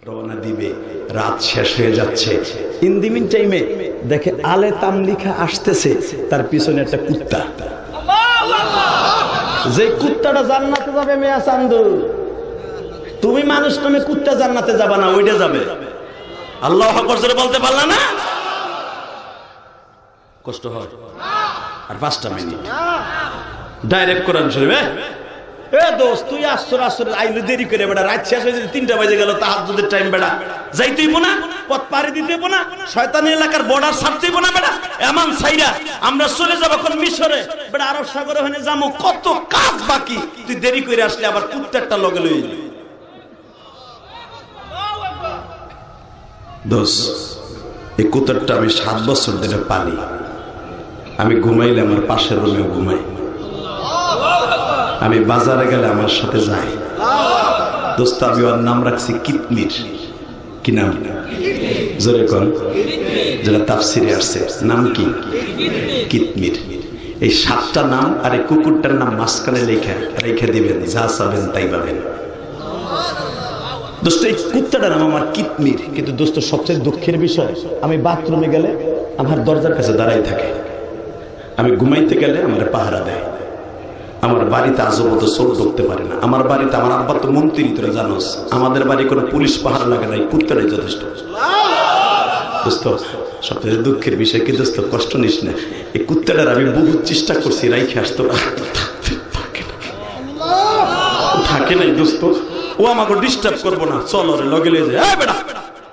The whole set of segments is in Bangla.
রওনা দিবে, রাত শেষ হয়ে যাচ্ছে। ইন দি মিন টাইমে দেখে আলে তামলিখা আসতেছে, তার পিছনে একটা কুত্তা। যে কুত্তাটা জান্নাতে যাবে মেয়া চান্দু, তুমি মানুষ নামে কুত্তা জান্নাতে যাবা না, ওইটা যাবে। আল্লাহু আকবার জোরে বলতে পারলা না? কষ্ট হয়। আর 5টা মিনিট ডাইরেক্ট কোরআন শরীফ। এ দোস্ত, তুই আসর আইলে দেরি করে বেটা, রাত শেষ হয়ে 3টা বাজে গেল, তাহাজ্জুদের টাইম বেটা, যাইতেই না, পথ পাড়ি দিতে না, শয়তানি এলাকার বর্ডার ছাড়তেই না বেটা, এমন ছাইরা আমরা চলে যাবো এখন মিশরে বেটা, আরব সাগরে ওখানে যাবো, কত কাজ বাকি, তুই দেরি করে আসলে আবার কুত্তারটা লগে লই। দোস্ত, এই কুত্তারটা আমি 7 বছর ধরে পালি। আমি ঘুমাইলে আমার পাশের রুমেও ঘুমাই, আমি বাজারে গেলে আমার সাথে যাই। দোস্ত, আমি ওর নাম রাখছি কিতমির। কি নাম? জোরে কোন, যেটা তাফসিরে আসছে, নাম কি? কিতমির। এই 7টা নাম আর এই কুকুরটার নাম মাঝখানে রেখে দিবেন, যা চাবেন তাই পাবেন। দোস্ত, এই কুত্তাটার নাম আমার কিতমির। কিন্তু দোস্ত, সবচেয়ে দুঃখের বিষয়, আমি বাথরুমে গেলে আমার দরজার কাছে দাঁড়াই থাকে, আমি ঘুমাইতে গেলে আমার পাহারা দেয়। আমার বাড়িতে আজবত চোর ঢুকতে পারে না। আমার বাড়িতে, আমার আব্বা তো মন্ত্রী, তোরা জানোস, আমাদের বাড়ি কোনো পুলিশ পাহারা লাগে না, এই কুত্তাটাই যথেষ্ট। দোস্ত, সবচেয়ে দুঃখের বিষয় কি দোস্ত, কষ্ট নিস না, এই কুত্তাটার আমি বহু চেষ্টা করছি রাইখে আসতো, থাকে নাই দোস্ত। ও আমাকে ডিস্টার্ব করবো না, চলো রে লগে লয়ে যায়। বেটা,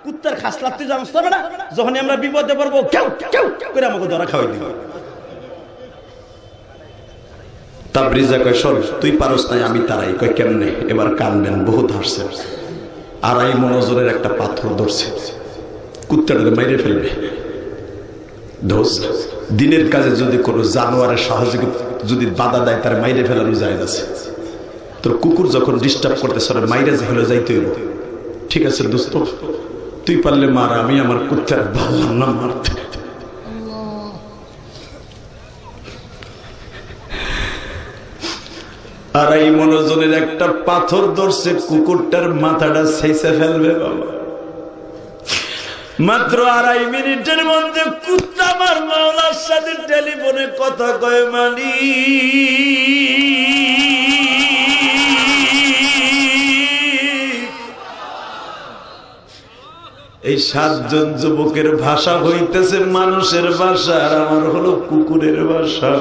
কুত্তার খাস লাগতে জানোস তো বেটা, যখন আমরা বিপদে পড়বো কেউ কেউ করে আমাকে ধরা খাওয়াই দিব। তাবরিজা কয়, শোন, তুই পারস নাই, আমি তারাই। কয় কেমনে? এবার কানবেন, বহুত হাসছে। 2.5 মনোজনের একটা পাথর ধরছে, কুত্তাটাকে মাইরে ফেলবে। দোস্ত, দিনের কাজে যদি কোনো জানোয়ারের সহযোগিতা যদি বাধা দেয়, তার মাইরে ফেলানো যায় আছে। তোর কুকুর যখন ডিস্টার্ব করতেছে, মাইরে হলে যাইতে হইব। ঠিক আছে দোস্ত, তুই পারলে মার, আমি আমার কুত্তার ভাবলাম না মারতে। 2.5 মনোজনের একটা পাথর ধরছে, কুকুরটার মাথাটা ছেঁচে ফেলবে বাবা। মাত্র 2.5 মিনিটের মধ্যে কুত্তা আমার মাওলার সাথে টেলিফোনে কথা কয়, মানি এই 7 জন যুবকের ভাষা হইতেছে মানুষের ভাষা, আর আমার হলো কুকুরের ভাষা।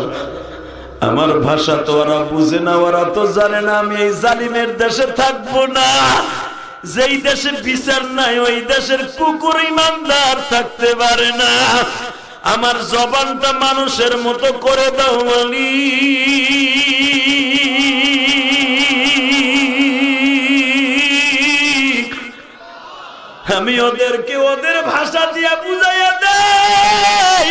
আমার ভাষা তো ওরা বুঝে না, ওরা তো জানে না আমি এই জালিমের দেশে থাকবো না। যেই দেশে বিচার নাই, ওই দেশের কুকুর ইমানদার থাকতে পারে না। আমার জবানটা মানুষের মতো করে দাও মালি। আমি ওদেরকে ওদের ভাষা দিয়া বুঝাইয়া দেই,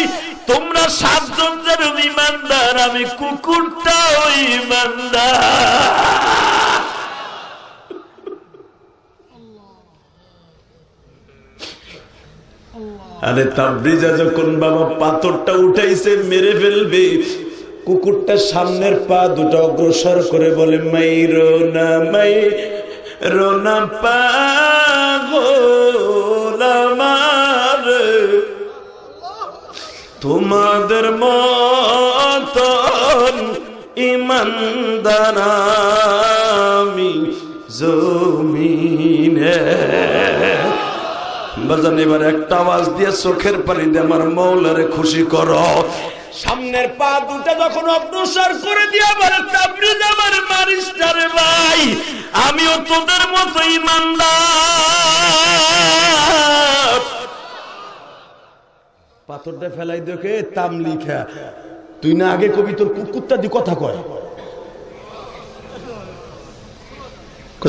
তোমরা 7 জন যেন ইমানদার, আমি কুকুরটাও ইমানদার। আরে তাবরিজা যখন বাবা পাথরটা উঠাইছে মেরে ফেলবে, কুকুরটা সামনের পা দুটো অগ্রসর করে বলে, মাইরো না, মাইরো না পাগল আমার, তোমাদের মতন ইমানদার আমি জমিনে। বাজান, এবার একটা আওয়াজ দিয়ে চোখের পানি দিয়ে আমার মৌলারে খুশি করো। সামনের পা দুটা যখন অগ্রসর করে দিয়ে বলে, তাবরিজ আমার মারিস না রে ভাই, আমিও তোদের মতো ইমানদার। পাথরটা ফেলাই দেখে তামলিখা, তুই না আগে কবি তোর কুকুরটা দিয়ে কথা কয়।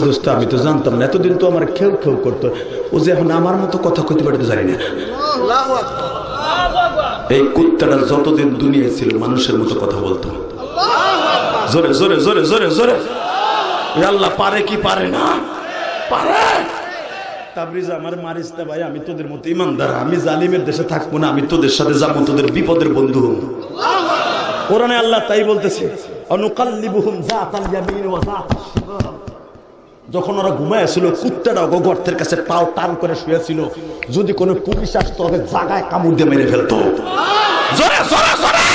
দোস্ত, আমি তো জানতাম না, এতদিন তো আমার খেউ খেউ করতো, ও যে এখন আমার মতো কথা কইতে পারে জানি না। এই কুত্তাটা যতদিন দুনিয়ায় ছিল মানুষের মতো কথা বলতো। জোরে জোরে জোরে জোরে জোরে আল্লাহ পারে কি পারে না? পারে। তাবরিজ আমার মারিস না ভাই, আমি তোদের মতো ইমানদার, আমি জালিমের দেশে থাকবো না, আমি তোদের সাথে যাবো, তোদের বিপদের বন্ধু হব। কোরআনে আল্লাহ তাই বলতেছে, অনুকাল্লিবুহুম যাতাল ইয়ামিন ওয়া যাতাশ শিমাল। যখন ওরা ঘুমাইছিল কুত্তাটা গর্তের কাছে পাও টান করে শুয়েছিল, যদি কোনো পুলিশ আসতো ওকে জায়গায় কামড় দিয়ে মেরে ফেলতো। জোরে জোরে জোরে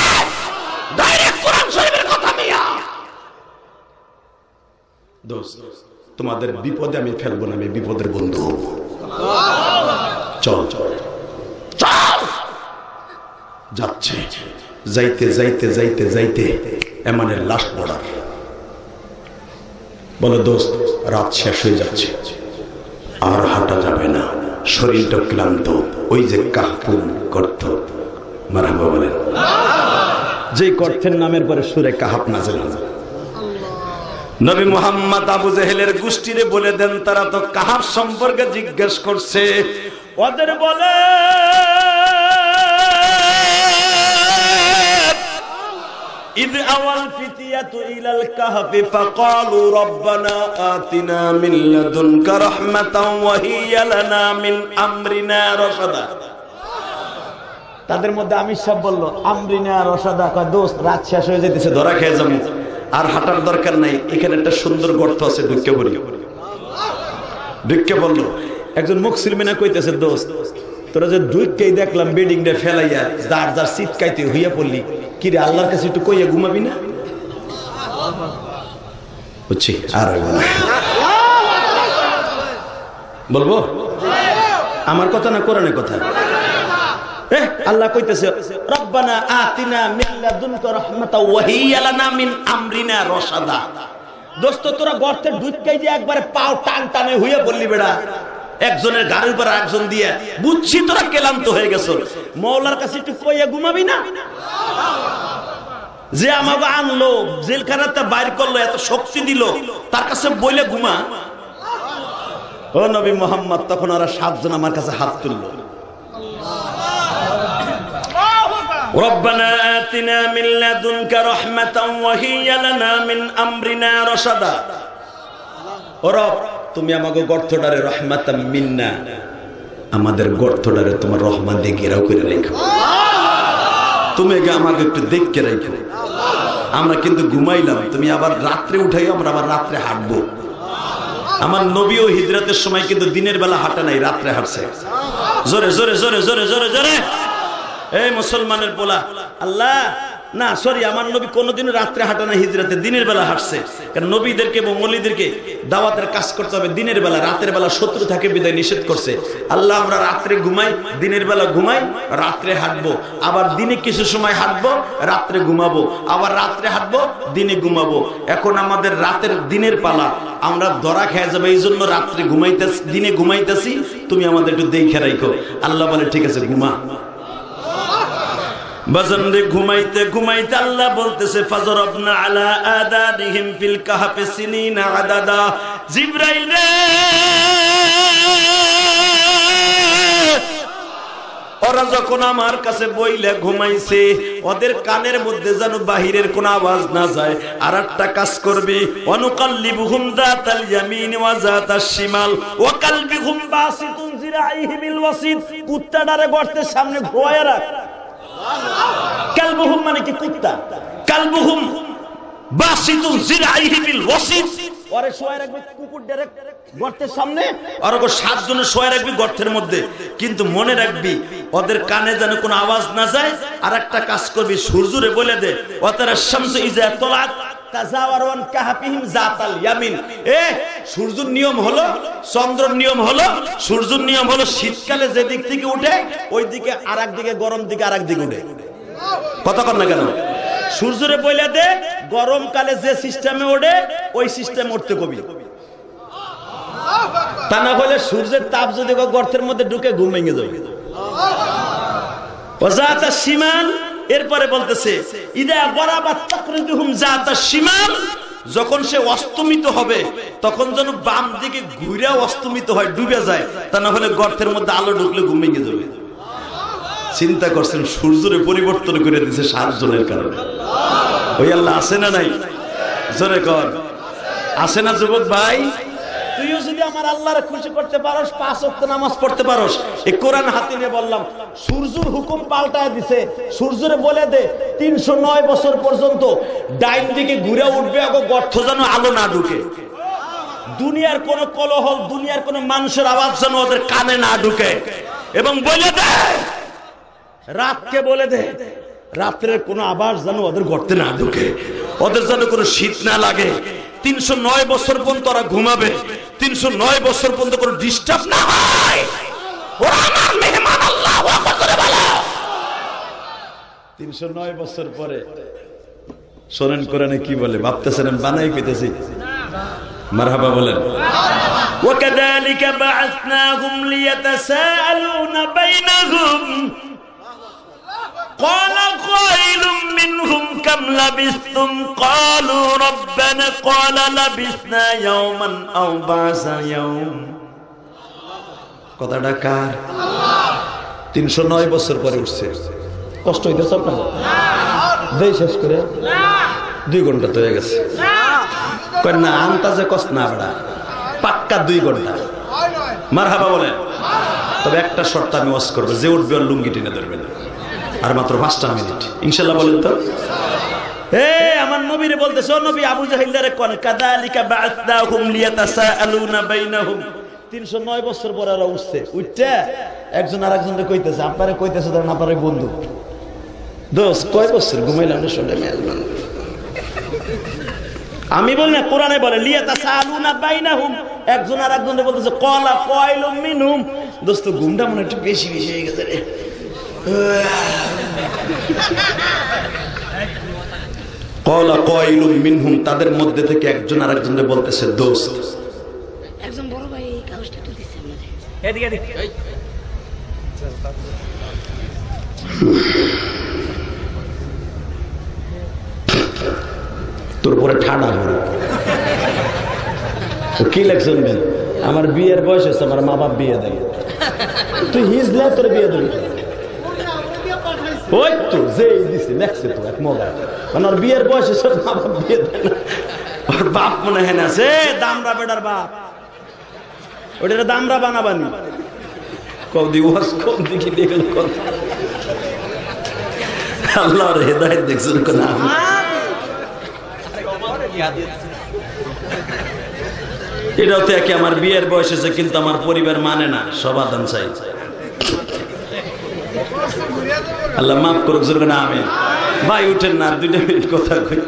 ডাইরেক্ট কোরআন শরীফের কথা মিয়া। দোস্ত, তোমাদের বিপদে আমি ফেলবো না, আমি বিপদের বন্ধু। চল চল চল। যাচ্ছে, যাইতে যাইতে যাইতে যাইতে এমনের লাশ পড়ার বলে, দোস্ত রাত শেষ হয়ে যাচ্ছে, আর হাঁটা যাবে না, শরীরটা ক্লান্ত। ওই যে কাহফুল গর্ত, মারহাবা বলেন, যে গর্তের নামের পরে সুরে কাহাফ নাযিল হয়। নবী মুহাম্মদ আবু জেহেলের গোষ্ঠীরে বলে দেন, তারা তো কাহাফ সম্পর্কে জিজ্ঞেস করছে, ওদের বলে إذ أوى الفتية إلى الكهف فقالوا ربنا آتنا من لدنك رحمة وهي لنا من أمرنا رشدا। তাদের মধ্যে আমি সব বলল আমরিনা রশাদা, কয় দোস্ত রাত শেষ হয়ে যেতেছে, ধরা খেয়ে যাবো, আর হাঁটার দরকার নাই, এখানে একটা সুন্দর গর্ত আছে, ঢুকে পড়ি। ঢুকে বলল, একজন মুসলমানা কইতেছে, দোস্ত তোরা যে ঢুকেই দেখলাম বিল্ডিংটা ফেলাইয়া যার যার চিৎকাইতে হইয়া পড়লি, কি রে আল্লাহর কাছে একটু কইয়া ঘুমাবি না? বুঝছি, আর বলবো আমার কথা না কোরআনের কথা। আল্লাহ কইতেছে রব্বানা আতিনা মিন লাদুনকা রাহমাতাও ওয়া হিয়া লানা মিন আমরিনা রশাদা। দোস্ত তোরা গর্তে ঢুকাই দিয়ে একবারে পাও টান টানে হইয়া পড়লি বেড়া, একজনের গাড়ির উপর একজন দিয়ে, বুঝছি তোরা ক্লান্ত হয়ে গেছো, মওলার কাছে একটু কইয়া ঘুমাবি না? যে আমাকে আনলো জেলখানাতে বাইর করলো, এত শক্তি দিল, তার কাছে বইলে ঘুমা। ও নবী মুহাম্মদ, তখন ওরা 7 জন আমার কাছে হাত তুললো, রব্বানা আতিনা মিন লাদুনকা রাহমাতাও ওয়া হিয়া লানা মিন আমরিনা রাশাদা। ও রব, তুমি আমাকে গর্তটারে রহমাতাম মিন্না, আমাদের গর্তটারে তোমার রহমান দিয়ে ঘেরাও করে রাখো, তুমি আমাকে একটু দেখকে রাখো। আমরা কিন্তু ঘুমাইলাম, তুমি আবার রাত্রে উঠাই, আমরা আবার রাত্রে হাঁটবো। আমার নবীও হিজরতের সময় কিন্তু দিনের বেলা হাঁটা নাই, রাত্রে হাঁটছে। জোরে জোরে জোরে জোরে জোরে জোরে এই মুসলমানের পোলা, আল্লাহ না সরি, আমার নবী কোনোদিন রাত্রে হাঁটা না, হিজরতে দিনের বেলা হাঁটছে। কারণ নবীদেরকে এবং ওলিদেরকে দাওয়াতের কাজ করতে হবে দিনের বেলা, রাতের বেলা শত্রু থাকে বিদায় নিষেধ করছে। আল্লাহ আমরা রাত্রে ঘুমাই, দিনের বেলা ঘুমাই, রাত্রে হাঁটবো, আবার দিনে কিছু সময় হাঁটবো, রাত্রে ঘুমাবো, আবার রাত্রে হাঁটবো, দিনে ঘুমাবো। এখন আমাদের রাতের দিনের পালা, আমরা ধরা খেয়ে যাবে, এই জন্য রাত্রে ঘুমাইতেছি, দিনে ঘুমাইতেছি, তুমি আমাদের একটু দেখে রাখো। আল্লাহ বলে ঠিক আছে ঘুমা। বাজানরে ঘুমাইতে ঘুমাইতে আল্লাহ বলতেছে ফাজরাবনা আলা আদাদিহিম ফিল কাহফি সিনিনা আদাদা। জিবরাইল রে, ওরা যখন আমার কাছে বইলে ঘুমাইছে, ওদের কানের মধ্যে যেন বাহিরের কোন আওয়াজ না যায়। আর একটা কাজ করবি, অনুকাল্লিবুহুম যাতাল ইয়ামিন ওয়া যাতাশ শিমাল ওয়া কালবিহুম বাসিতুন জিরাইহি বিল ওয়াসিদ। কুত্তাটারে গর্তের সামনে ঘোয়ায়া রাখ। কালবুহুম মানে কি কুত্তা, কালবুহুম বাসিতুন জিরাইহি বিল ওয়াসিদ, ওরে শোয়া রাখবি কুকুর ডাইরেক্ট গর্তের সামনে, আর ওকে 7 জনে শোয়া রাখবি গর্তের মধ্যে। কিন্তু মনে রাখবি ওদের কানে যেন কোনো আওয়াজ না যায়। আর একটা কাজ করবি, সূর্যরে বলে দে ওয়াতারা শামসু ইজা তালাত তাজাওয়ারুন কাহফিহিম যাতাল ইয়ামিন। সূর্যের নিয়ম হলো, চন্দ্রের নিয়ম হলো, সূর্যের নিয়ম হলো শীতকালে যে দিক থেকে উঠে ওই দিকে, আর একদিকে গরম দিকে আর একদিকে উঠে। কথা কর না কেন? সূর্যরে বইলা দে গরমকালে যে সিস্টেমে ওঠে ওই সিস্টেম উঠতে কবি, তা না হলে সূর্যের তাপ যদি গর্তের মধ্যে ঢুকে ঘুম ভেঙে যাবে। ওয়াজাতা শিমাল, এরপরে বলতেছে ইদা গরাবাত তাকরিদুহুম যাতা শিমাল, যখন সে অস্তমিত হবে তখন যেন বাম দিকে ঘুরে অস্তমিত হয়, ডুবে যায়, তা না হলে গর্তের মধ্যে আলো ঢুকলে ঘুম ভেঙে যাবে। চিন্তা করছেন, সূর্যরে পরিবর্তন করে দিয়েছে 7 জনের কারণে। ওই আল্লাহ আছে না নাই? জোরে কর, আছে না যুবক ভাই? তুইও যদি আমার আল্লাহরে খুশি করতে পারোস, 5 ওয়াক্ত নামাজ পড়তে পারোস, এই কোরআন হাতে নিয়ে বললাম, সূর্যের হুকুম পাল্টায় দিছে। সূর্যরে বলে দে 309 বছর পর্যন্ত ডাইন দিকে ঘুরে উঠবে, গর্ত যেন আলো না ঢুকে। দুনিয়ার কোন কোলাহল, দুনিয়ার কোন মানুষের আওয়াজ যেন ওদের কানে না ঢুকে, এবং বলে দেয় রাতকে, বলে দেয় রাত্রের কোন আওয়াজ যেন ওদের গর্তে না ঢুকে, ওদের যেন কোনো শীত না লাগে। 309 বছর পর্যন্ত ওরা ঘুমাবে, 309 বছর পর্যন্ত কোনো ডিস্টার্ব না হয়। ওরা আমার মেহমান, আল্লাহু আকবার করে বলো। 309 বছর পরে শোনেন কোরআনে কি বলে, ভাবতেছেন আমি বানাই কইতেছি? মারহাবা বলেন। وكذلك بعثناهم ليتساءلون بينهم قال قائل منهم كم لبثتم قالوا ربنا قال لبثنا يوما أو بعض يوم। কথাটা কার? 309 বছর পরে উঠছে। কষ্ট হইতেছে আপনার? দেই শেষ করে 2 ঘন্টা তো হয়ে গেছে। কই না আন্তাজে কষ্ট না বড়া, পাক্কা 2 ঘন্টা। মারহাবা বলেন। তবে একটা শর্ত আমি ওয়াজ করব, যে উঠবে ওর লুঙ্গি টেনে ধরবেন, আর মাত্র 5টা মিনিট ইনশাআল্লাহ। বলেন তো আমার নবীরে বলতেছে, ও নবী আবু জাহিলরে কোন কাযালিকা বা'আথনাহুম লিয়াতাসাআলুনা বাইনাহুম। 309 বছর পরে ওরা উঠছে, উঠতে একজন আরেকজনকে কইতেছে, আপনারে কইতেছে ধরেন আপনার বন্ধু, দোস্ত কয় বছর ঘুমাইলাম না শুনে মেজবান। আমি বলি না, কোরআনে বলে লিয়াতাসাআলুনা বাইনাহুম, একজন আরেকজনকে বলতেছে ক্বালা কাইলুম মিনহুম, দোস্ত ঘুমটা মনে একটু বেশি বেশি হয়ে গেছে রে। ক্বালা কাইলুম মিনহুম, তাদের মধ্যে থেকে একজন আরেকজনকে বলতেছে দোস্ত। একজন বড় ভাই এই কাগজটা তো দিছে আমাদের, এদিকে এদিকে তোর পরে ঠাডা ভরে কি লেখছেন? আমার বিয়ের বয়স হয়েছে, আমার মা বাপ বিয়ে দেয়, তুই হিজলে তোর বিয়ে দেবি? ওই তো যে দিছে লেখছে তো এক মগা, মানে ওর বিয়ের বয়স হয়েছে, মা বাপ বিয়ে দেয় না। ওর বাপ মনে হয় না সে দামরা বেটার বাপ, ওটা দামরা বানাবানি কৌদি ওয়াজ কোন দিকে দেখল কথা। আল্লাহর হেদায়েত দেখছেন কোন? এটাও তো একে, আমার বিয়ের বয়স হয়েছে কিন্তু আমার পরিবার মানে না, সমাধান চাই। আল্লাহ মাফ করুক জোরে না। আমি ভাই উঠেন না, 2 মিনিট কথা কই।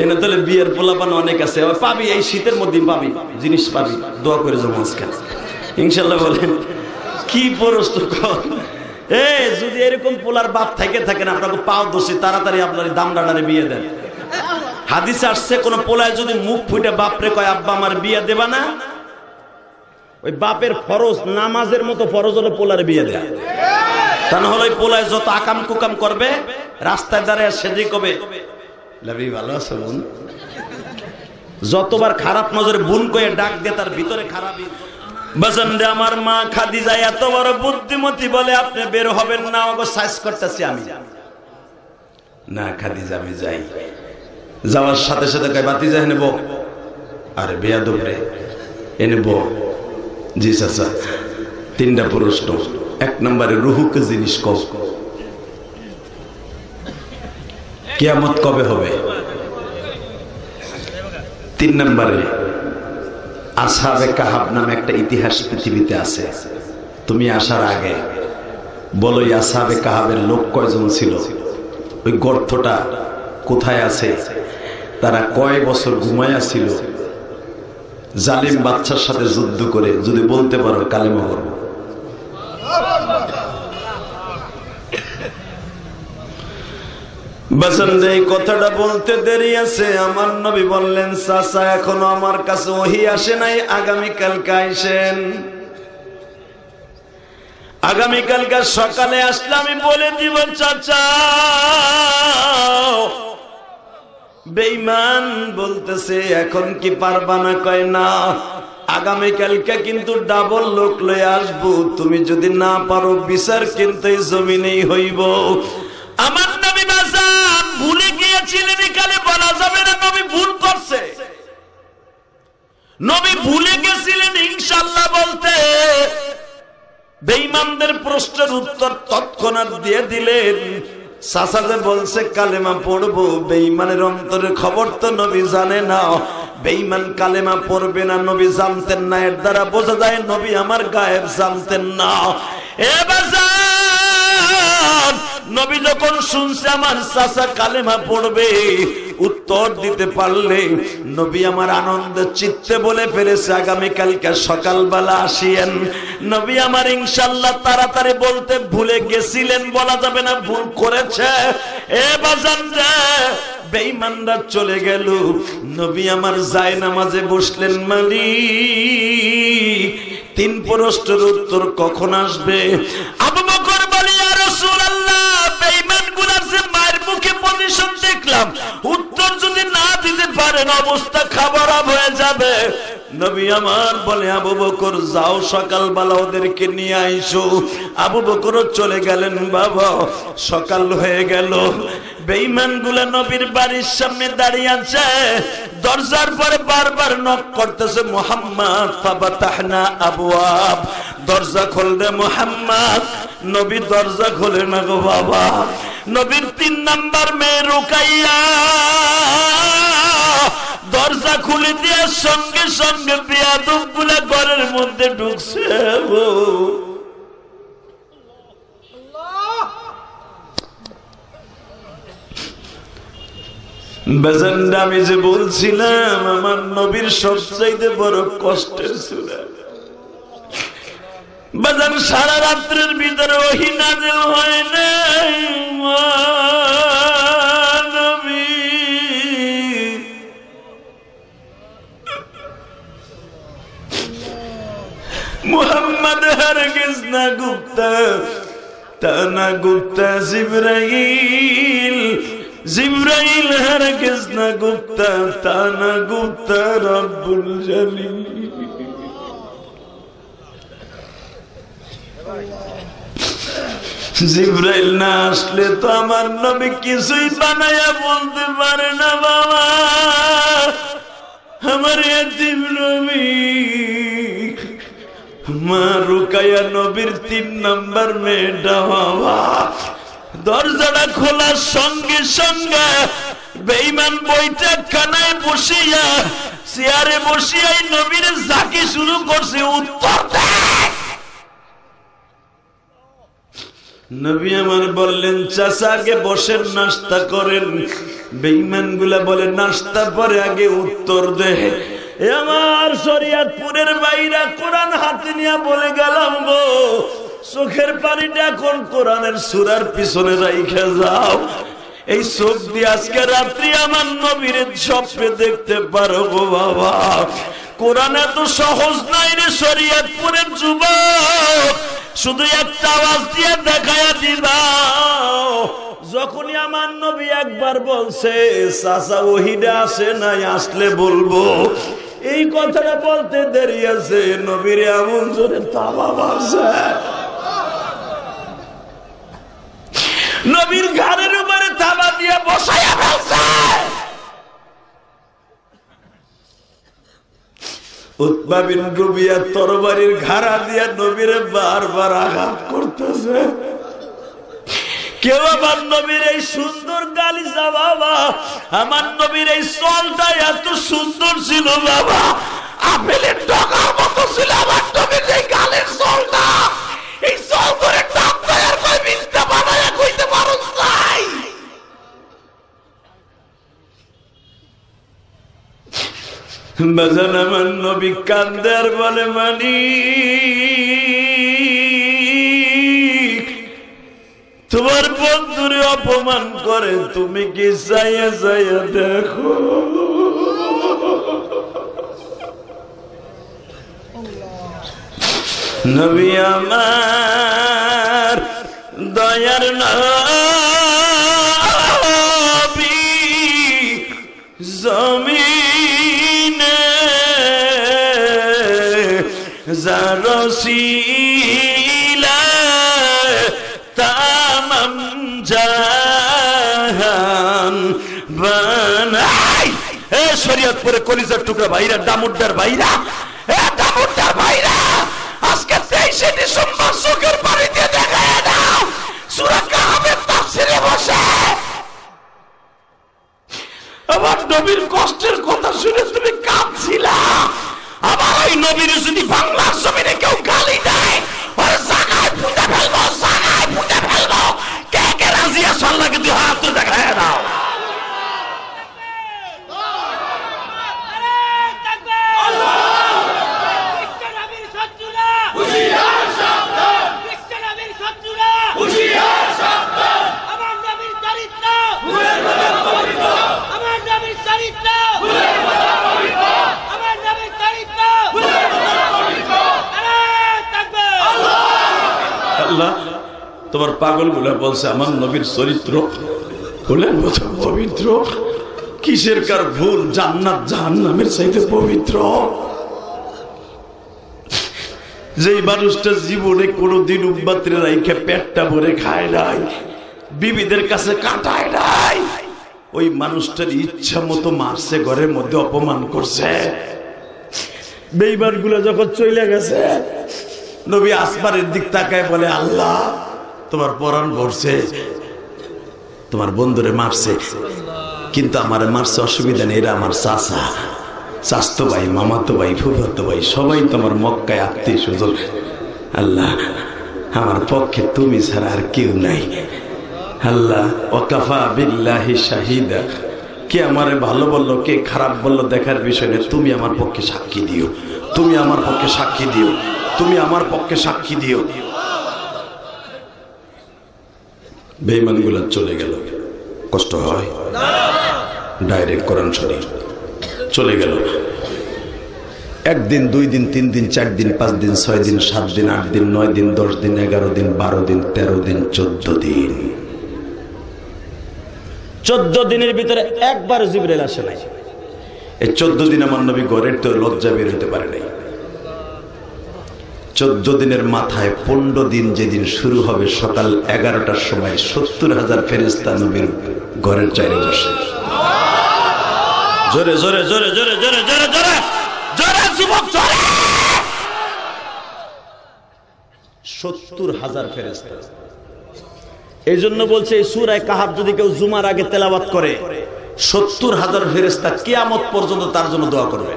এনে তাহলে বিয়ের পোলাপান অনেক আছে, পাবি এই শীতের মধ্যে পাবি জিনিস, পাবি। দোয়া করে যাবো আজকে ইনশাল্লাহ। বলেন কি প্রশ্ন কর? যদি এরকম পোলার বাপ থাকে না, আপনাকে পাও দোষী, তাড়াতাড়ি আপনার দামড়াটারে বিয়ে দেন। হাদিসে আসছে, কোন পোলায় যদি মুখ ফুটে বাপরে কয় আব্বা আমার বিয়ে দেবা না, ওই বাপের ফরজ নামাজের মতো ফরজ হলো পোলার বিয়ে দেয়া। তা না হলে ওই পোলায় যত আকাম কুকাম করবে, রাস্তায় দাঁড়ায় সেদিক কবে লাভি ভালো আছে বোন, যতবার খারাপ নজরে বোন কয়ে ডাক দিয়ে তার ভিতরে খারাপই। বাজানরে আমার মা খাদিজা এত বড় বুদ্ধিমতী, বলে আপনি বের হবেন না, ওগো সাইজ করতেছি আমি। না খাদিজা আমি যাই। যাওয়ার সাথে সাথে কয় বাতিজা নেব, আরে বেয়াদব রে এনেব। জি চাচা, 3টা প্রশ্ন। 1 নম্বরে রুহুকে জিনিস কও, কিয়ামত কবে হবে? 3 নম্বরে আসহাবে কাহাব নামে একটা ইতিহাস পৃথিবীতে আছে, তুমি আসার আগে বলো এই আসহাবে কাহাবের লোক কয়জন ছিল, ওই গর্তটা কোথায় আছে, তারা কয় বছর ঘুমায়া ছিল, জালিম বাচ্চার সাথে যুদ্ধ করে, যদি বলতে পারো কালেমা করব। বাজানরে এই কথাটা বলতে দেরি আছে। আমার নবী বললেন, চাচা এখনো আমার কাছে ওহী আসে নাই, আগামীকালকে আইসেন। আগামীকালকে সকালে আসলে আমি বলে দিব চাচা বেঈমান বলতেছে, এখন কি পারবা না? কয় না, আগামীকালকে কিন্তু ডাবল লোক লয়ে আসবো, তুমি যদি না পারো বিচার কিন্তু এই জমিনেই হইব। আমার নবী বাজান ভুলে গিয়েছিলেন, এখানে বলা যাবে না নবী ভুল করছে। নবী ভুলে গেছিলেন ইনশাআল্লাহ বলতে, বেঈমানদের প্রশ্নের উত্তর তৎক্ষণাৎ দিয়ে দিলেন। চাচা যে বলছে কালেমা পড়বো, বেঈমানের অন্তরের খবর তো নবী জানে না। বেঈমান কালেমা পড়বে না, নবী জানতেন না। এর দ্বারা বোঝা যায় নবী আমার গায়েব জানতেন না। এ বাজার, নবী যখন শুনছে আমার চাচা কালেমা পড়বে, উত্তর দিতে পারলে নবী আমার আনন্দের চিত্তে বলে ফেলেছে আগামীকালকে সকালবেলা আসিয়েন। নবী আমার ইনশাআল্লাহ তাড়াতাড়ি বলতে ভুলে গেছিলেন, বলা যাবে না ভুল করেছে। এ বাজান রে, বেঈমানরা চলে গেল, নবী আমার জায়নামাজে বসলেন। মালিক, 3 প্রশ্নের উত্তর কখন আসবে? আবু বকর বলে, ইয়া রাসূলুল্লাহ, বেঈমানগুলোর যে মায়ের মুখে পজিশন দেখলাম, উত্তর যদি না দিতে পারেন অবস্থা খারাপ হয়ে যাবে। নবী আমার বলে, আবু বকর যাও, সকালবেলা ওদেরকে নিয়ে আইসো। আবু বকরও চলে গেলেন। বাবা, সকাল হয়ে গেল। বেঈমানগুলো নবীর বাড়ির সামনে দাঁড়িয়ে আছে, দরজার পরে বারবার নক করতেছে, মুহাম্মদ ফাতাহনা আবওয়াব, দরজা খোল দে মুহাম্মদ। নবী দরজা খোলে না গো বাবা। নবীর 3 নাম্বার মেয়ে রুকাইয়া দরজা খুলে দিয়ে সঙ্গে সঙ্গে বেয়াদবগুলা ঘরের মধ্যে ঢুকছে। বাজানরা, আমি যে বলছিলাম আমার নবীর সবচাইতে বড় কষ্টের সূরা বাজান, সারা রাত্রের ভিতরে ওহী নাযিল হয় নাই। নবী মুহাম্মদ হারগিজ না গুপ্তা, তা না গুপ্তা জিবরাইল, জিবরাইল হারগিজ না গুপ্তা, তা না গুপ্তা রব্বুল জালিল। জিবরাইল না আসলে তো আমার নবী কিছুই বানায়া বলতে পারে না। বাবা, আমার এতিম নবী। মা রুকাইয়া নবীর 3 নাম্বার মেয়েটা। বাবা, দরজাটা খোলার সঙ্গে সঙ্গে বেঈমান বইটা কানায় বসিয়া চেয়ারে বসিয়াই নবীর জাকি শুরু করছে, উত্তর দেয়। নবী আমার বললেন, চাচা আগে বসেন, নাস্তা করেন। বেঈমানগুলা বলে, নাস্তা পরে আগে উত্তর দে। আমার শরীয়তপুরের বাইরা কোরআন হাতে নিয়ে বলে গেলাম গো, চোখের পানিটা এখন কোরআনের সূরার পিছনে রাইখা যাও। এই চোখ দিয়ে আজকে রাত্রি আমার নবীর স্বপ্নে দেখতে পারো গো বাবা। কোরআন এত সহজ নাই রে শরীয়তপুরের যুবক, শুধু একটা আওয়াজ দিয়ে দেখায়া দিবা। যখনই আমার নবী একবার বলছে, চাচা ওহীটা আসে নাই, আসলে বলবো, এই কথাটা বলতে দেরি আছে, নবীর এমন জোরে তাওবা মারছে, নবীর ঘাড়ের উপরে তাওবা দিয়ে বসায়া ফেলছে। উতবা বিন রুবিয়া তরবারির ঘাড়া দিয়া নবীরে বারবার আঘাত করতেছে। কেউ আমার নবীর এই সুন্দর গালিচা, বাবা আমার নবীর এই চলটা এত সুন্দর ছিল বাবা, আপেলের ডগার মতো ছিল আমার নবীর এই গালের চলটা। এই চল করে টাপ তৈরি করে বিছনা বানায়া কইতে পারো চাই। বাজান আমার নবী কান্দে আর বলে, মালিক তোমার বন্ধুরে অপমান করে, তুমি কি যাইয়া যাইয়া দেখো। নবী আমার দয়ার নবী জমিনে জারসিলা তামাম জাহান বানাই। এ শরীয়তপুরে কলিজার টুকরা ভাইরা, ডামুড্ডার ভাইরা, এ ডামুড্ডার ভাইরা, আজকে 23শে ডিসেম্বর চোখের পানি দিয়ে দেখায় দাও সূরা কাহফের তাফসীরে বসে আমার নবীর কষ্টের কথা শুনে তুমি আল্লাহ তোমার পাগলগুলা বলছে আমার নবীর চরিত্র ফুলের মতো পবিত্র, কিসের কার ভুল, জান্নাত জাহান্নামের চাইতে পবিত্র। যেই মানুষটা জীবনে কোনোদিন উম্মতের রাইখে পেটটা ভরে খায় নাই, বিবিদের কাছে কাটায় নাই, ওই মানুষটার ইচ্ছা মতো মারছে, ঘরের মধ্যে অপমান করছে। বেঈমান গুলা যখন চলে গেছে, নবী আসমানের দিক তাকায় বলে আল্লাহ তোমার পরাণ ভরছে, তোমার বন্ধুরে মারছে, কিন্তু আমার মারছে অসুবিধা নেই, এরা আমার চাচা, চাচতো ভাই, মামাতো ভাই, ফুফাতো ভাই, সবাই তোমার মক্কায় আত্মীয় স্বজন। আল্লাহ আমার পক্ষে তুমি ছাড়া আর কেউ নাই। আল্লাহ ওয়াকাফা বিল্লাহি শাহিদা, কে আমারে ভালো বললো কে খারাপ বললো দেখার বিষয় নেই, তুমি আমার পক্ষে সাক্ষী দিও, তুমি আমার পক্ষে সাক্ষী দিও, তুমি আমার পক্ষে সাক্ষী দিও। বেঈমানগুলো চলে গেল, কষ্ট হয়? ডাইরেক্ট কোরআন শরীফ চলে গেল। একদিন, 2 দিন, 3 দিন, 4 দিন, 5 দিন, 6 দিন, 7 দিন, 8 দিন, 9 দিন, 10 দিন, 11 দিন, 12 দিন, 13 দিন, 14 দিন। 14 দিনের ভিতরে একবার জিবরাইল আসে নাই। এই 14 দিন আমার নবী ঘরের তো লজ্জা বের হতে পারে নাই। 14 দিনের মাথায় 15 দিন যেদিন শুরু হবে, সকাল 11টার সময় 70,000 ফেরেশতা নবীর ঘরের চাইরে বসে। জোরে জোরে জোরে জোরে জোরে জোরে জোরে জোরে যুবক জোরে। 70,000 ফেরেশতা। এই জন্য বলছে এই সূরা কাহাফ যদি কেউ জুমার আগে তেলাওয়াত করে, 70,000 ফেরেশতা কিয়ামত পর্যন্ত তার জন্য দোয়া করবে।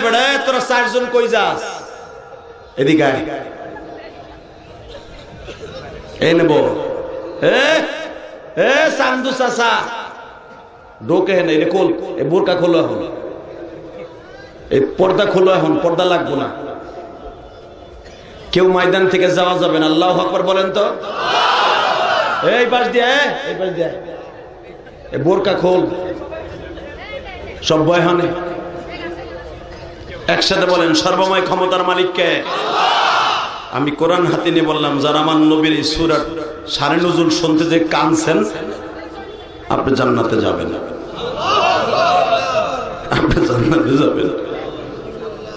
বেড়া তোরা 4 জন কই যাস? এদিকে আয়। এই নেব সান্দু চাচা ঢোকে না, এটা খোল, এই বোরকা খোলো এখন, এই পর্দা খোলো এখন, পর্দা লাগবো না। কেউ ময়দান থেকে যাওয়া যাবে না। আল্লাহু আকবার বলেন তো। এই পাশ দিয়ে, এই পাশ দিয়ে, এই বোরকা খোল, সব বয়হানে একসাথে বলেন সর্বময় ক্ষমতার মালিককে। আমি কোরআন হাতে নিয়ে বললাম, যারা আমার নবীর এই সূরা শানে নুজুল শুনতে যে কানছেন, আপনি জান্নাতে যাবেন, আপনি জান্নাতে যাবেন।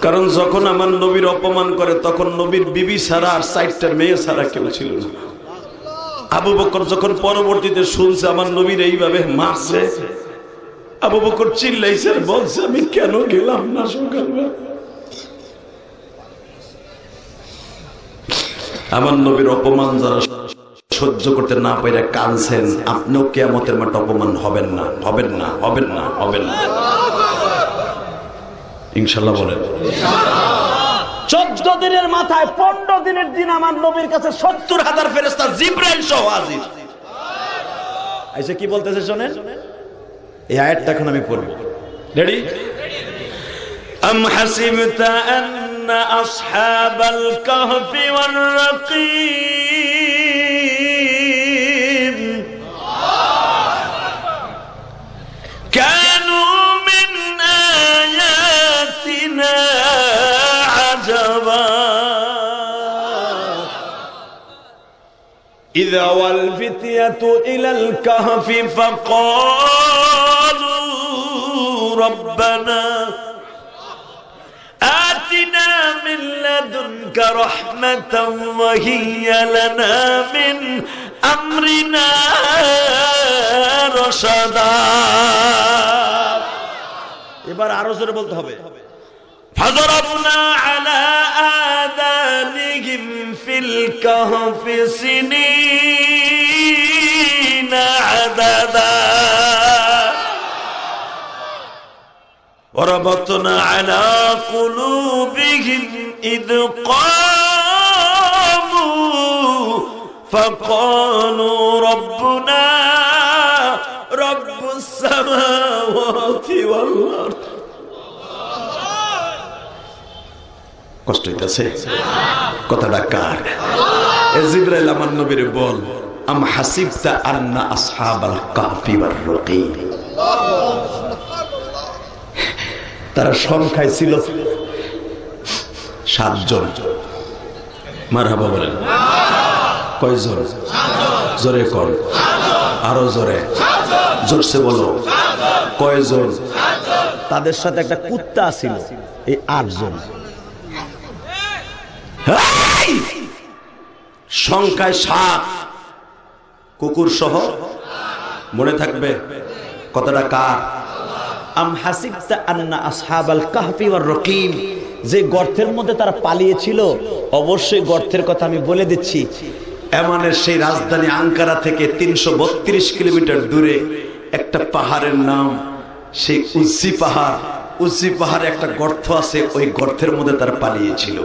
কারণ যখন আমার নবীর অপমান করে, তখন নবীর বিবি ছাড়া আর 4টা মেয়ে ছাড়া কেউ ছিল না। আবু বকর যখন পরবর্তীতে শুনছে আমার নবীর এইভাবে মারছে, আবু বকর চিল্লাইছে, বলছে আমি কেন গেলাম না সকালবেলা। আমার নবীর অপমান যারা সহ্য করতে না পারে কাঁদছেন, আপনিও কিয়ামতের মাঠে অপমান হবেন না, হবেন না, হবেন না, হবেন না, ইনশাআল্লাহ বলেন। 14 দিনের মাথায় 15 দিনের দিন আমার নবীর কাছে 70,000 ফেরেশতা জিবরাইল সহ হাজির। আচ্ছা কি বলতেছে শোনেন, এই আয়াতটা এখন আমি পড়ব। রেডি? আম হাসিবতা আন্না আসহাবাল কাহফি ওয়ার রাকিব কানু মিন আয়াতিনা আজাবা ইযা ওয়াল ফিতয়াতু ইলাল কাহফি ফাকালু রব্বানা آتنا من لدنك رحمة وهي لنا من أمرنا رشدا। এবার আরো জোরে বলতে হবে। فضربنا على آذانهم في الكهف سنين عددا وربطنا على قلوبهم إذ قاموا فقالوا ربنا رب السماوات والأرض। কষ্ট হইতাছে? কথাটা কার? জিবরাইল আমার নবীর বল, আম হাসিবতা আন্না আসহাবাল কাহফি ওয়ার রাকিব, তারা সংখ্যায় ছিল 7 জন। মারহাবা বলেন। কয়জন? জোরে কোন, আরো জোরে, জোরসে বলো কয়জন? তাদের সাথে একটা কুত্তা ছিল, এই 8 জন। সংখ্যায় 7, কুকুর সহ। মনে থাকবে কথাটা কার? আম হাসিবতা আন্না আসহাবাল কাহফি ওয়ার রকিম, যে গর্তের মধ্যে তারা পালিয়েছিল, অবশ্যই গর্তের কথা আমি বলে দিচ্ছি। এমানের সেই রাজধানী আঙ্কারা থেকে 332 কিলোমিটার দূরে একটা পাহাড়ের নাম সেই উজ্জি পাহাড়। উজ্জি পাহাড়ে একটা গর্ত আছে, ওই গর্তের মধ্যে তারা পালিয়েছিল।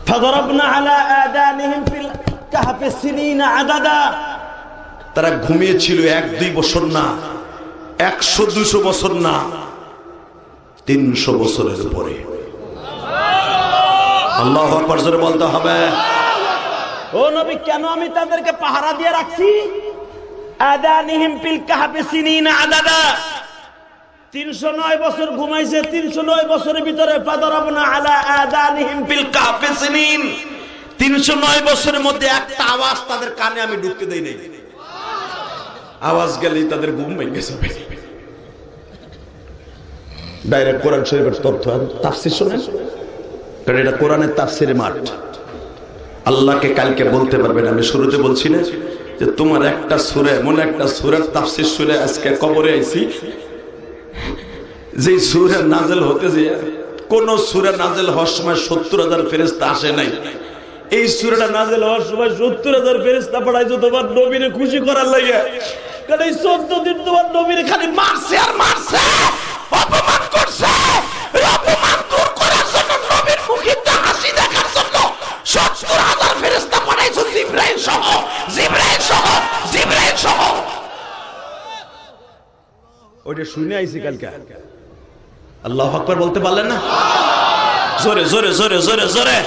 ফাদরাবনা আলা আদানিহিম ফিল কাহফি সিনিনা আদাদা, তারা ঘুমিয়েছিল 1-2 বছর না, 100-200 বছর না, 300 বছরের উপরে। আল্লাহু আকবার জোরে বলতে হবে। ও নবী, কেন আমি তাদেরকে পাহারা দিয়ে রাখছি? আদানিহিম ফিল কাহফি সিনিনা আদাদা, 309 বছর ঘুমাইছে, 309 বছরের ভিতরে ফাদরাবনা আলা আদানিহিম ফিল কাহফি সিনিন, 309 বছরের মধ্যে একটা আওয়াজ তাদের কানে আমি ঢুকতে দেই নাই। আওয়াজ গেলেই তাদের ঘুম ভেঙে যাবে। ডাইরেক্ট কোরআন শরীফের তথ্য তাফসীর শুনেন, কারণ এটা কোরআনের তাফসীরের মাঠ। আল্লাহকে কালকে বলতে পারবেন, আমি শুরুতে বলছি না যে তোমার একটা সূরা, এমন একটা সূরার তাফসীর শুনে আজকে কবরে আইছি, যে সূরা নাযিল হতে যে কোন সূরা নাযিল হওয়ার সময় 70,000 ফেরেশতা আসে নাই। এই সূরাটা নাযিল হওয়ার সময় 70,000 ফেরেশতা পাঠাইছো তোমার নবীরে খুশি করার লাগে। কারণ এই 14 দিন তোমার নবীরে খালি মারছে আর মারছে, অপমান করছে। এই অপমান দূর করার জন্য, নবীর মুখে হাসি দেখার জন্য 70,000 ফেরেশতা পাঠাইছো, জিবরাইল সহ, জিবরাইল সহ, জিবরাইল সহ। ওইটা শুনে আইছি কালকে। আল্লাহু আকবার বলতে পারলেন না? জোরে জোরে জোরে জোরে জোরে।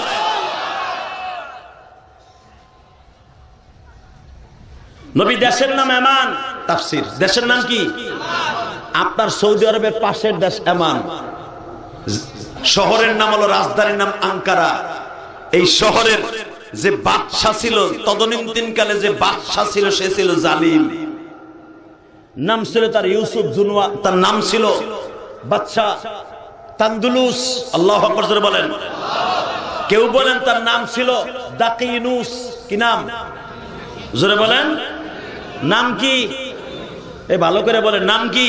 নবী দেশের নাম এমান, তাফসীর দেশের নাম কি? আপনার সৌদি আরবের পাশের দেশ এমান, শহরের নাম হলো, রাজধানীর নাম আঙ্কারা। এই শহরের যে বাদশা ছিল, তদনীন্তনকালে যে বাদশা ছিল, সে ছিল জালিম। নাম ছিল তার ইউসুফ জুনওয়া, তার নাম ছিল বাদশা তান্দুলুস। আল্লাহু আকবার জোরে বলেন। কেউ বলেন তার নাম ছিল দাকিনুস। কি নাম? জোরে বলেন, নাম কি? এই ভালো করে বলেন, নাম কি?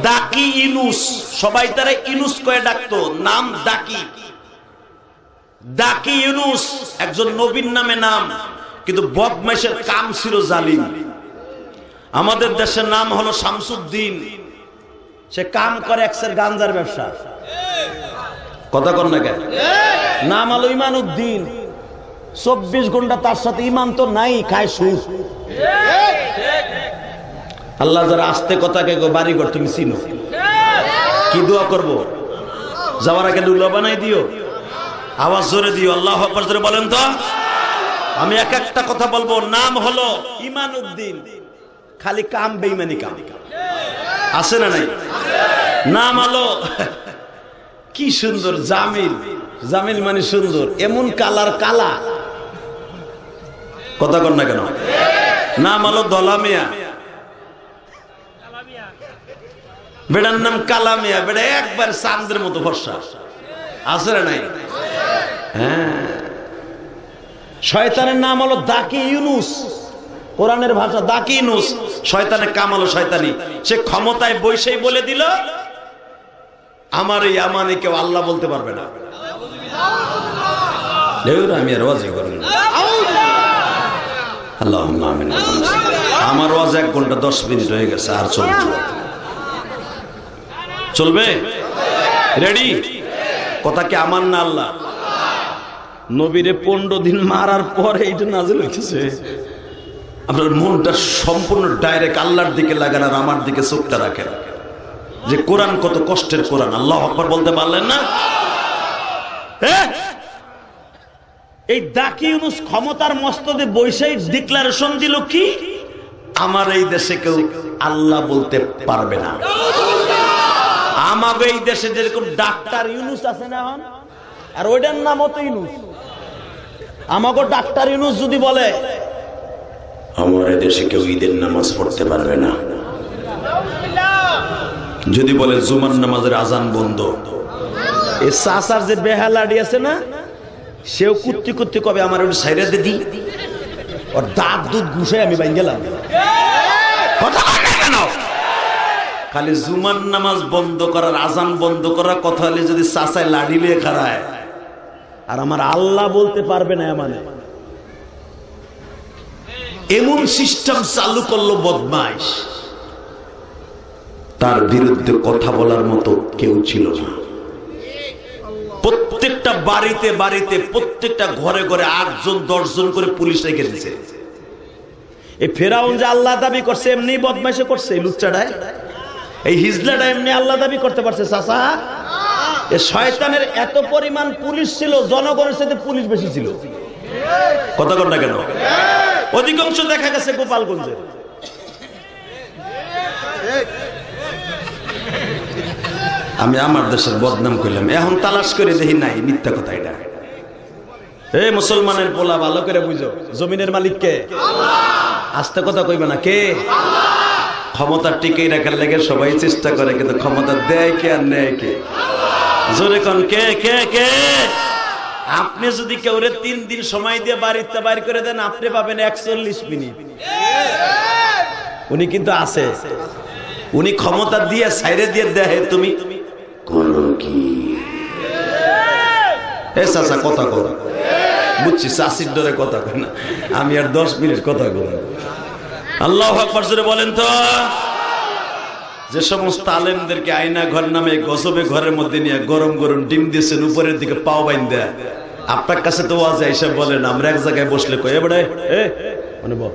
দাকি ইনুস। সবাই তারা ইনুস কয়ে ডাকতো, নাম দাকি। দাকি ইউনুস একজন নবীর নামে নাম, কিন্তু বদমাইশের কাম ছিল জালিম। আমাদের দেশের নাম হলো শামসুদ্দিন, সে কাম করে একসের গাঞ্জার ব্যবসা। কথা কর না কেন? নাম হলো ইমানউদ্দিন, 24 ঘন্টা তার সাথে ইমান তো নাই, খায় সুদ। আল্লাহ যারা আস্তে কথাকে বাড়ি ঘর তুমি চিনো, কি দোয়া করব? যাওয়ার আগে দুলা বানাই দিও, আওয়াজ জোরে দিও, আল্লাহু আকবার জোরে বলেন তো। আমি এক একটা কথা বলবো। নাম হলো ইমানউদ্দিন, খালি কাম বেঈমানি কাম। আছে না নাই? নাম হলো কি সুন্দর, জামিল। জামিল মানে সুন্দর, এমন কালার কালা। কথা কর না কেন? নাম হলো দলামিয়া, বেড়ার নাম কালামিয়া। বেড়া একবার চাঁদের মতো ফর্সা। আছে না নাই? হ্যাঁ। শয়তানের নাম হলো দাকি ইউনুস, কোরআনের ভাষা দাকি ইউনুস। শয়তানের কাম হলো শয়তানি। সে ক্ষমতায় বৈশাই বলে দিল, আমার এই আমানে কেউ আল্লাহ বলতে পারবে না। আমি আর ওয়াজ করি না। আল্লাহুম্মা আমিন। আমার ওয়াজ 1 ঘন্টা 10 মিনিট হয়ে গেছে, আর চলবে? চলবে? রেডি? কথা কি আমার না আল্লাহ? নবীরে 15 দিন মারার পরে এটা নাযিল হইতেছে। আপনার মনটা সম্পূর্ণ ডাইরেক্ট আল্লাহর দিকে লাগান, আর আমার দিকে চোখটা রাখেন, যে কোরআন কত কষ্টের কোরআন। আল্লাহু আকবার বলতে পারলেন না? এই দাকি ইউনুস ক্ষমতার মস্তদে বৈশাই ডিক্লারেশন দিল কি, আমার এই দেশে কেউ আল্লাহ বলতে পারবে না। আমার আমাগো এই দেশে যেরকম ডাক্তার ইউনুস আছে না এখন, আর ওইটার নাম তো ইউনুস। আমাগো ডাক্তার ইউনুস যদি বলে আমার দেশে কেউ ঈদের নামাজ পড়তে পারবে না, যদি বলে জুমার নামাজের আজান বন্ধ, এই সাসার যে বেহালাডি আছে না, সেও কুত্তি কুত্তি কবে আমার ওই সাইরা দিদি ওর দাঁত দুধ ঘুষে আমি বাইন গেলাম। কথা বলে কেন? খালি জুমার নামাজ বন্ধ করার, আজান বন্ধ করার কথা হলে যদি চাচায় লাঠি লিয়ে খাড়ায়, আর আমার আল্লাহ বলতে পারবে না, মানে এমন সিস্টেম চালু করলো বদমাইশ, তার বিরুদ্ধে কথা বলার মতো কেউ ছিল না। প্রত্যেকটা বাড়িতে বাড়িতে, প্রত্যেকটা ঘরে ঘরে 8 জন 10 জন করে পুলিশ রেখে দিয়েছে। এই ফেরাউন যে আল্লাহ দাবি করছে এমনি বদমাইশে করছে, এই লুচ্চাটায়, এই হিজলাটা এমনি আল্লাহ দাবি করতে পারছে চাচা? এই শয়তানের এত পরিমাণ পুলিশ ছিল, জনগণের সাথে পুলিশ বেশি ছিল। কথা কর না কেন? অধিকাংশ দেখা গেছে গোপালগঞ্জে। আমি আমার দেশের বদনাম করলাম, এখন তালাশ করে দেখি নাই, মিথ্যা কথা এটা। এই মুসলমানের পোলা ভালো করে বুঝো, জমিনের মালিক কে? আস্তে কথা কইবে না, কে? ক্ষমতা টিকে রাখার লেগে সবাই চেষ্টা করে, কিন্তু ক্ষমতা দেয় কে আর নেয় কে? জোরে কোন কে কে কে? আপনি যদি কেউ 3 দিন সময় দিয়ে বাড়িতে বাইর করে দেন, আপনি পাবেন 41 মিনিট। উনি কিন্তু আছে, উনি ক্ষমতা দিয়ে সাইরে দিয়ে দেয়, তুমি করো কি? এ চাচা কথা কর, বুঝছি চাষির ডরে কথা কয় না, আমি আর 10 মিনিট কথা কই। আল্লাহু আকবার জোরে বলেন তো। যে সমস্ত আলেমদেরকে আয়না ঘর নামে গজবে ঘরের মধ্যে নিয়ে গরম গরম ডিম দিয়েছেন, উপরের দিকে পাও বাইন দেয়, আপনার কাছে তো ওয়াজ এসে বলেন, আমরা এক জায়গায় বসলে কই এবারে মানে বল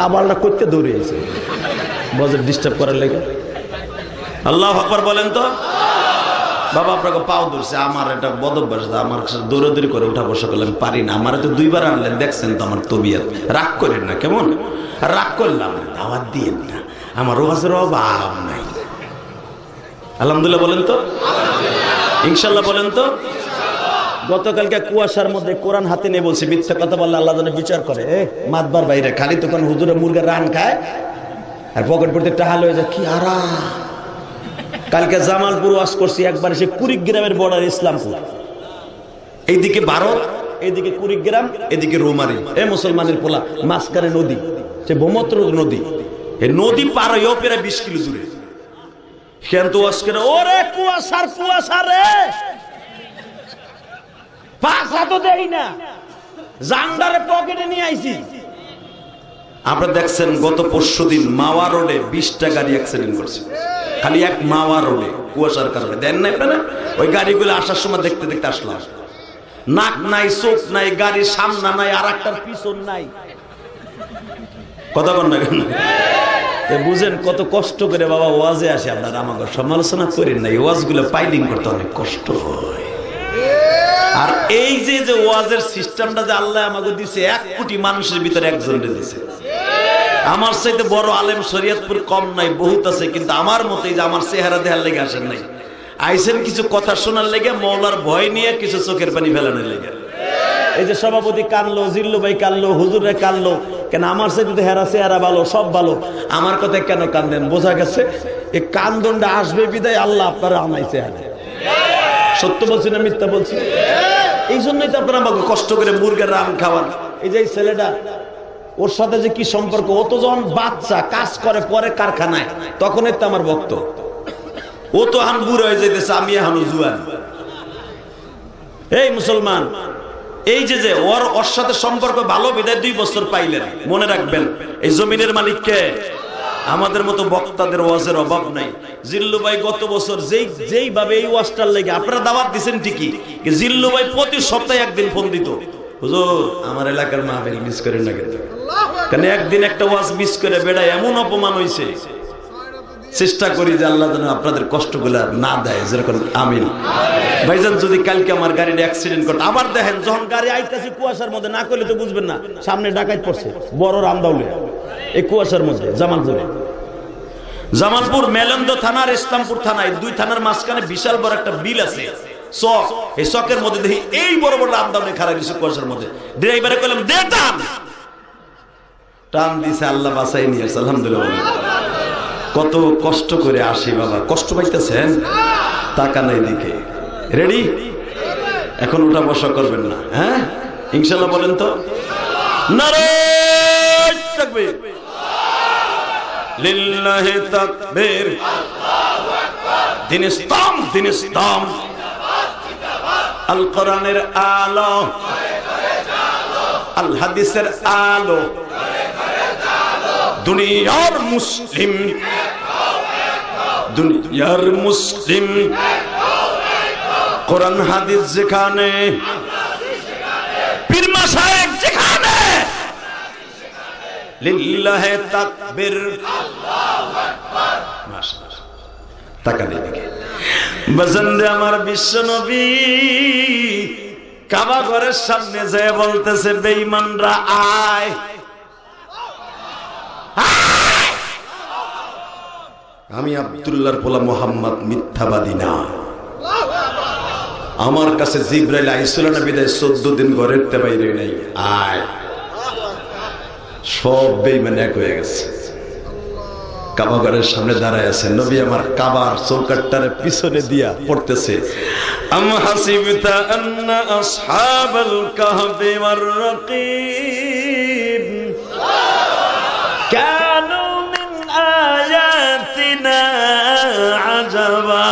আবারটা করতে দৌড়ে এসে বজের ডিস্টার্ব করার লেগে। আল্লাহু আকবার বলেন তো। বাবা আপনাকে পাও ধরছে, আমার এটা বদভ্যাস, আমার দৌড়াদৌড়ি করে উঠা বসা করলে আমি পারি না। আমার তো 2 বার আনলেন, দেখছেন তো আমার তবিয়ত, রাগ করেন না কেমন? রাগ করলাম না, দাওয়াত দিয়েন না, আমার ওয়াজের অভাব নাই। আলহামদুলিল্লাহ বলেন তো, ইনশাল্লাহ বলেন তো। গতকালকে কুয়াশার মধ্যে কোরআন হাতে নিয়ে বলছি, মিথ্যা কথা বললে আল্লাহ যেন বিচার করে। মাতবার বাইরে খালি তখন হুজুরে মুরগের রান খায় আর পকেট পড়তে টাহাল হয়ে যায়, কি আরাম। কালকে জামালপুর ওয়াজ করছি, একবার সে কুড়িগ্রামের বর্ডার, ইসলামপুর, এইদিকে ভারত, এইদিকে কুড়িগ্রাম, এদিকে রোমারি। এ মুসলমানের পোলা, মাঝখানে নদী, সে ব্রহ্মপুত্র নদী, এই নদী পার হয়েও প্রায় 20 কিলো দূরে। কিন্তু ওয়াজ করে, ওরে কুয়াশার কুয়াশা রে, পাশা তো দেই না, জান্ডারে পকেটে নিয়ে আইছি। আপনারা দেখছেন গত পরশুদিন মাওয়া রোডে 20টা গাড়ি অ্যাক্সিডেন্ট করছে, খালি এক মাওয়া রোডে, কুয়াশার কারণে। দেন না আপনারা? ওই গাড়িগুলো আসার সময় দেখতে দেখতে আসলাম, নাক নাই, চোখ নাই, গাড়ির সামনে নাই, আর একটার পিছন নাই। কথা বল না কেন? বুঝেন কত কষ্ট করে বাবা ওয়াজে আসে। আপনারা আমাকে সমালোচনা করেন না, এই ওয়াজগুলো পাইলিং করতে অনেক কষ্ট হয়। আর এই যে যে ওয়াজের সিস্টেমটা যে আল্লাহ আমাকে দিছে, 1 কোটি মানুষের ভিতরে একজনকে দিছে। আমার চাইতে বড় আলেম শরীয়তপুর কম নাই, বহুত আছে, কিন্তু আমার মতেই যে আমার চেহারা দেখার লেগে আসেন নাই, আইসেন কিছু কথা শোনার লেগে, মৌলার ভয় নিয়ে কিছু চোখের পানি ফেলানোর লেগে। এই যে সভাপতি কানলো, জিল্লু ভাই কানলো, হুজুরে কানলো, কেন আমার চাইতে হেরা চেহারা ভালো, সব ভালো, আমার কথায় কেন কান্দেন? বোঝা গেছে এই কান্দনটা আসবে বিদায় আল্লাহ আপনারা আনাইছে। সত্য বলছি না মিথ্যা বলছি? এই জন্যই তো আপনারা আমাকে কষ্ট করে মুরগের রান খাওয়ান। এই যে এই ছেলেটা, ওর সাথে যে কি সম্পর্ক, ও তো যখন বাচ্চা কাজ করে পরে কারখানায়, তখনই তো আমার ভক্ত। ও তো এখন বুড়ো হয়ে যাইতেছে, আমি এখনো জুয়ান। এই মুসলমান, এই যে যে ওর সাথে সম্পর্ক ভালো বিদায় 2 বছর পাইলেন, মনে রাখবেন এই জমিনের মালিককে। আমাদের মতো বক্তাদের ওয়াজের অভাব নাই। জিল্লু ভাই গত বছর যেইভাবে এই ওয়াজটার লেগে আপনারা দাওয়াত দিচ্ছেন ঠিকই, জিল্লু ভাই প্রতি সপ্তাহে একদিন ফোন দিত, হুজুর আমার এলাকার মাহফিল মিস করেন না কিন্তু। কারণ একদিন একটা ওয়াজ মিস করে বেড়ায় এমন অপমান হয়েছে। চেষ্টা করি যে আল্লাহ যেন আপনাদের কষ্টগুলা না দেয়, যেরকম আমিন। ভাইজান যদি কালকে আমার গাড়ির অ্যাক্সিডেন্ট করতে, আবার দেখেন যখন গাড়ি আইতাছে কুয়াশার মধ্যে, না করলে তো বুঝবেন না, সামনে ডাকাত পড়ছে বড় রামদাউলে, এই কুয়াশার মধ্যে জামালপুরে। জামালপুর মেলন্দ থানার ইসলামপুর থানায়, দুই থানার মাঝখানে বিশাল বড় একটা বিল আছে, চক। এই চকের মধ্যে দেখি এই বড় বড় আমদানি খারাপ কিছু কুয়াশার মধ্যে। ড্রাইভারে কইলাম দে টান, টান দিছে, আল্লাহ বাঁচাই নিয়ে আসছে, আলহামদুলিল্লাহ। কত কষ্ট করে আসি বাবা, কষ্ট পাইতেছেন, টাকা নাই দিকে। রেডি? এখন ওটা বসা করবেন না, হ্যাঁ ইনশাল্লাহ বলেন তো। নারায়ে তাকবীর, লিল্লাহি তাকবীর, দিন ইসলাম, দিন ইসলাম, আল কোরআনের আলো, আল হাদিসের আলো, দুনিয়ার মুসলিম, দুনিয়ার মুসলিম, কোরআন হাদিস যেখানে, পীর মাশায়েখ যেখানে, লিল্লাহি তাকবীর, আল্লাহু আকবার। মাশাআল্লাহ, টাকা দিকে বাজানরে আমার বিশ্ব নবী কাবা ঘরের সামনে যায় বলতেছে, বেঈমানরা আয়, আমি আব্দুল্লাহর পোলা মুহাম্মদ মিথ্যাবাদী না, আমার কাছে জিবরাইল আইছিল না বিদায় 14 দিন ঘরের তে বাইরে নাই, আয়। সব বেঈমান এক হয়ে গেছে, কাবা ঘরের সামনে দাঁড়ায় আছে। নবী আমার কাবার চৌকাটটার পিছনে দিয়া পড়তেছে, আম হাসিবতা আন্না আসহাবাল কাহফি ওয়ার রাকিব কানু মিন আয়াতিনা আজাবা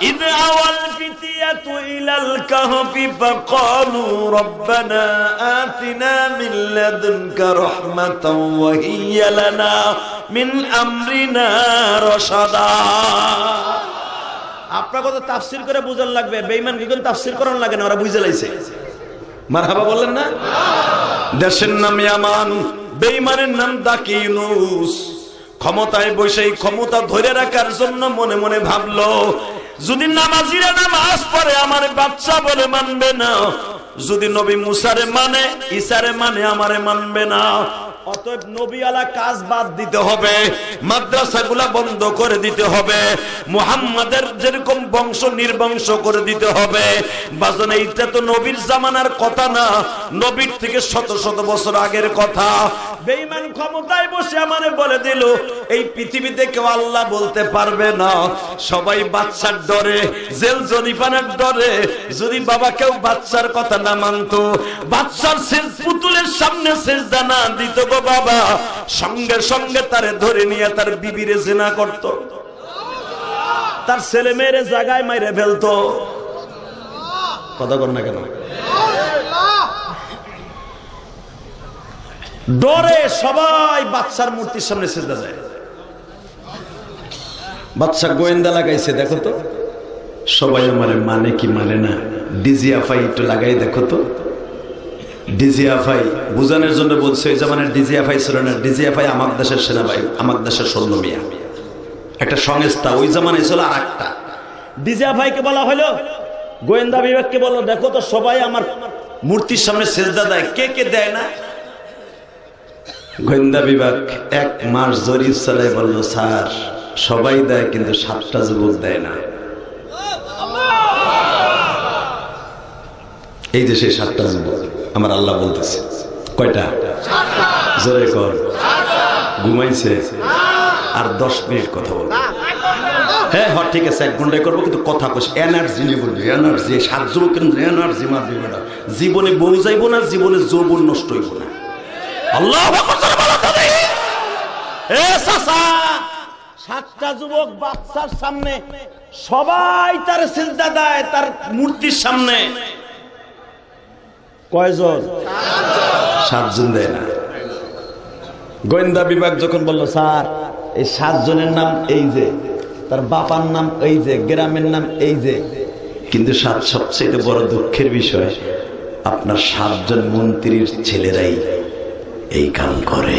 ইদ আওয়াল ফিতিয়াতু ইলাল কাহফি ফাকালু রব্বানা আতিনা মিন লাদুনকা রাহমাতাও ওয়া হিয়া লানা মিন আমরিনা রাশাদা। আপনার কথা তাফসীর করে বুঝার লাগবে, বেঈমান কি কোন তাফসীর করার লাগে না, ওরা বুঝে লাইছে। মারহাবা বললেন না? দেশের নাম ইয়ামান, বেঈমানের নাম দাকিনুস। ক্ষমতায় বসেই ক্ষমতা ধরে রাখার জন্য মনে মনে ভাবলো, যদি নামাজিরা নামাজ পড়ে আমার বাচ্চা বলে মানবে না, যদি নবী মুসারে মানে ঈসারে মানে আমারে মানবে না। অতএব নবীওয়ালা কাজ বাদ দিতে হবে, মাদ্রাসাগুলা বন্ধ করে দিতে হবে, মুহাম্মাদের যেরকম বংশ নির্বংশ করে দিতে হবে। বাজান এইটা তো নবীর জামানার কথা না, নবীর থেকে শত শত বছর আগের কথা। বেঈমান ক্ষমতায় বসে আমারে বলে দিল, এই পৃথিবীতে কেউ আল্লাহ বলতে পারবে না, সবাই বাচ্চার ডরে, জেল জরিমানার ডরে। যদি বাবা কেউ বাচ্চার কথা না মানতো, বাচ্চার পুতুলের সামনে সিজদা না দিত গো বাবা, সঙ্গে সঙ্গে তারে ধরে নিয়ে তার বিবিরে জিনা করত, তার ছেলে মেয়েরে জায়গায় মাইরে ফেলতো। কথা কর না কেন? ডরে সবাই বাচ্চার মূর্তির সামনে সিজদা যায়। বাচ্চা গোয়েন্দা লাগাইছে, দেখো তো সবাই আমারে মানে কি মানে না, ডিজিএফআই একটু লাগাই দেখো তো। ডিজিএফআই বুঝানোর জন্য বলছে, ওই জামানের ডিজিএফআই ছিল না, ডিজিএফআই আমার দেশের সেনাবাহিনী, আমার দেশের সৈন্য মিয়া, একটা সংস্থা। ওই জামানায় ছিল আর একটা। ডিজিএফআই কে বলা হলো, গোয়েন্দা বিভাগকে বলো, দেখো তো সবাই আমার মূর্তির সামনে সিজদা দেয়, কে কে দেয় না। গোয়েন্দা বিভাগ 1 মাস জরিপ চালায়, বললো স্যার সবাই দেয় কিন্তু 7টা যুবক দেয় না। এই যে সেই 7টা যুবক আমার আল্লাহ বলতেছে, কয়টা? জোরে কর। ঘুমাইছে আর 10 মিনিট কথা বলবো। হ্যাঁ হ্যাঁ ঠিক আছে, 1 ঘন্টায় করবো, কিন্তু কথা কইস, এনার্জি নিয়ে বলবি, এনার্জি। 7 যুবক কিন্তু এনার্জি মারবি বেটা, জীবনে বউ যাইবো না, জীবনে যৌবন নষ্ট হইব না। আল্লাহু আকবার বলো তো দেখি। এ চাচা, 7টা যুবক বাচ্চার সামনে, সবাই তার সিজদা দেয় তার মূর্তির সামনে। কয়জন? 7 জন দেয় না। গোয়েন্দা বিভাগ যখন বললো, স্যার এই 7 জনের নাম এই যে, তার বাবার নাম এই যে, গ্রামের নাম এই যে, কিন্তু সবচেয়ে বড় দুঃখের বিষয়, আপনার 7 জন মন্ত্রীর ছেলেরাই এই কাম করে।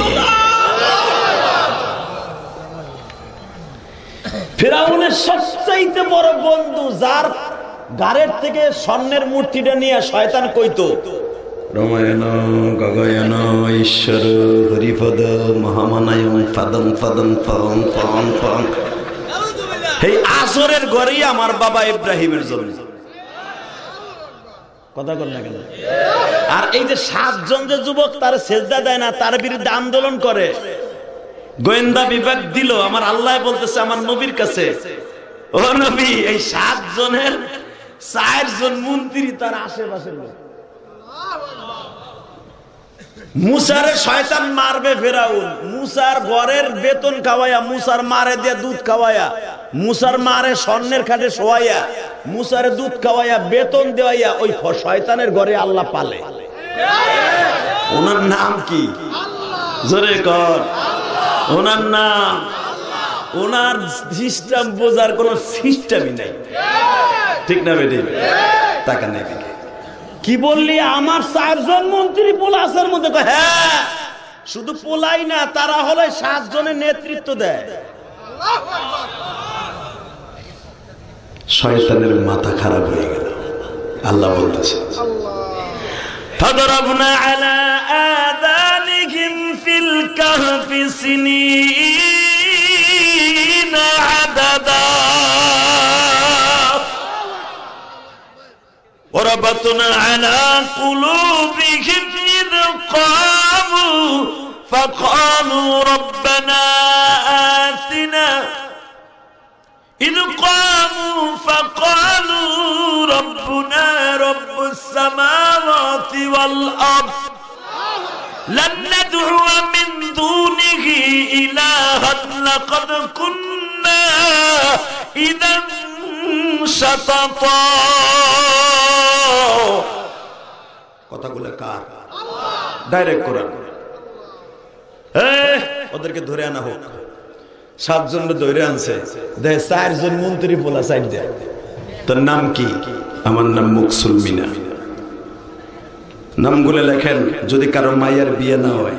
ফিরাউনের সবচাইতে বড় বন্ধু, যার গাড়ের থেকে স্বর্ণের মূর্তিটা নিয়ে শয়তান কইতো, রমায়ণ গগয়ন ঈশ্বর হরিপদ মহামানায়ং পাদং পদং পং পং পং। এই আসরের ঘরেই আমার বাবা ইব্রাহিমের জন্য কথা বল না কেন? আর এই যে 7 জন যে যুবক তার সেজদা দেয় না, তার বিরুদ্ধে আন্দোলন করে, গোয়েন্দা বিভাগ দিল, আমার আল্লাহ বলতেছে আমার নবীর কাছে, ও নবী এই 7 জনের 4 জন মন্ত্রী তার আশেপাশের লোক। মুসারে শয়তান মারবে ফেরাউন, মুসার ঘরের বেতন খাওয়াইয়া, মুসার মারে দিয়ে দুধ খাওয়াইয়া, মুসার মারে স্বর্ণের খাটে শোয়াইয়া, মুসারে দুধ খাওয়াইয়া বেতন দেওয়াইয়া ওই শয়তানের ঘরে আল্লাহ পালে। ওনার নাম কি? জোরে কর ওনার নাম। ওনার সিস্টেম বোঝার কোন সিস্টেমই নাই, ঠিক না বেটি? টাকা নেই কি বললি? আমার 4 জন মন্ত্রী পোলাসের মধ্যে। হ্যাঁ, শুধু পোলাই না, তারা হলো 7 জনের নেতৃত্ব দেয়। শয়তানের মাথা খারাপ হয়ে গেল। আল্লাহ বলতেছে ফাদরাবনা আলা আযানিহিম ফিল কাহফি সিনিনা আদাদা وربطنا على قلوبهم إذ قاموا فقالوا ربنا آتنا إذ قاموا فقالوا ربنا رب السماوات والأرض لن ندعو من دونه إلها لقد كنا إذا شططا। কথাগুলো কার? ডাইরেক্ট কোরআন। ওদেরকে ধরে আনা হোক। 7 জন ধরে আনছে, দেখে 4 জন মন্ত্রী পোলা সাইড দেয়। তোর নাম কি? আমার নাম মুকসুল মিনা। নামগুলো লেখেন। যদি কারো মায়ের বিয়ে না হয়,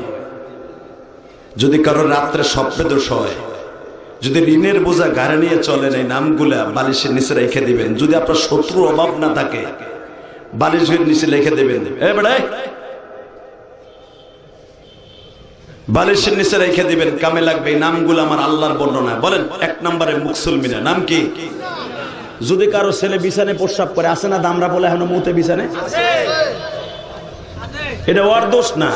যদি কারো রাত্রে স্বপ্নে দোষ হয়, যদি ঋণের বোঝা ঘাড়ে নিয়ে চলেন, এই নামগুলা বালিশের নিচে রেখে দিবেন। যদি আপনার শত্রুর অভাব না থাকে, বালিশের নিচে লিখে দেবেন। বালিশের নিচে রেখে দিবেন, কামে লাগবে। এই নামগুলো আমার আল্লাহর বর্ণনা। বলেন 1 নম্বরে মুকসুল মিনা। নাম কি? যদি কারো ছেলে বিছানে প্রস্রাব করে, আছে না দামরা বলে এখনো মুতে বিছানে, এটা ওর দোষ না।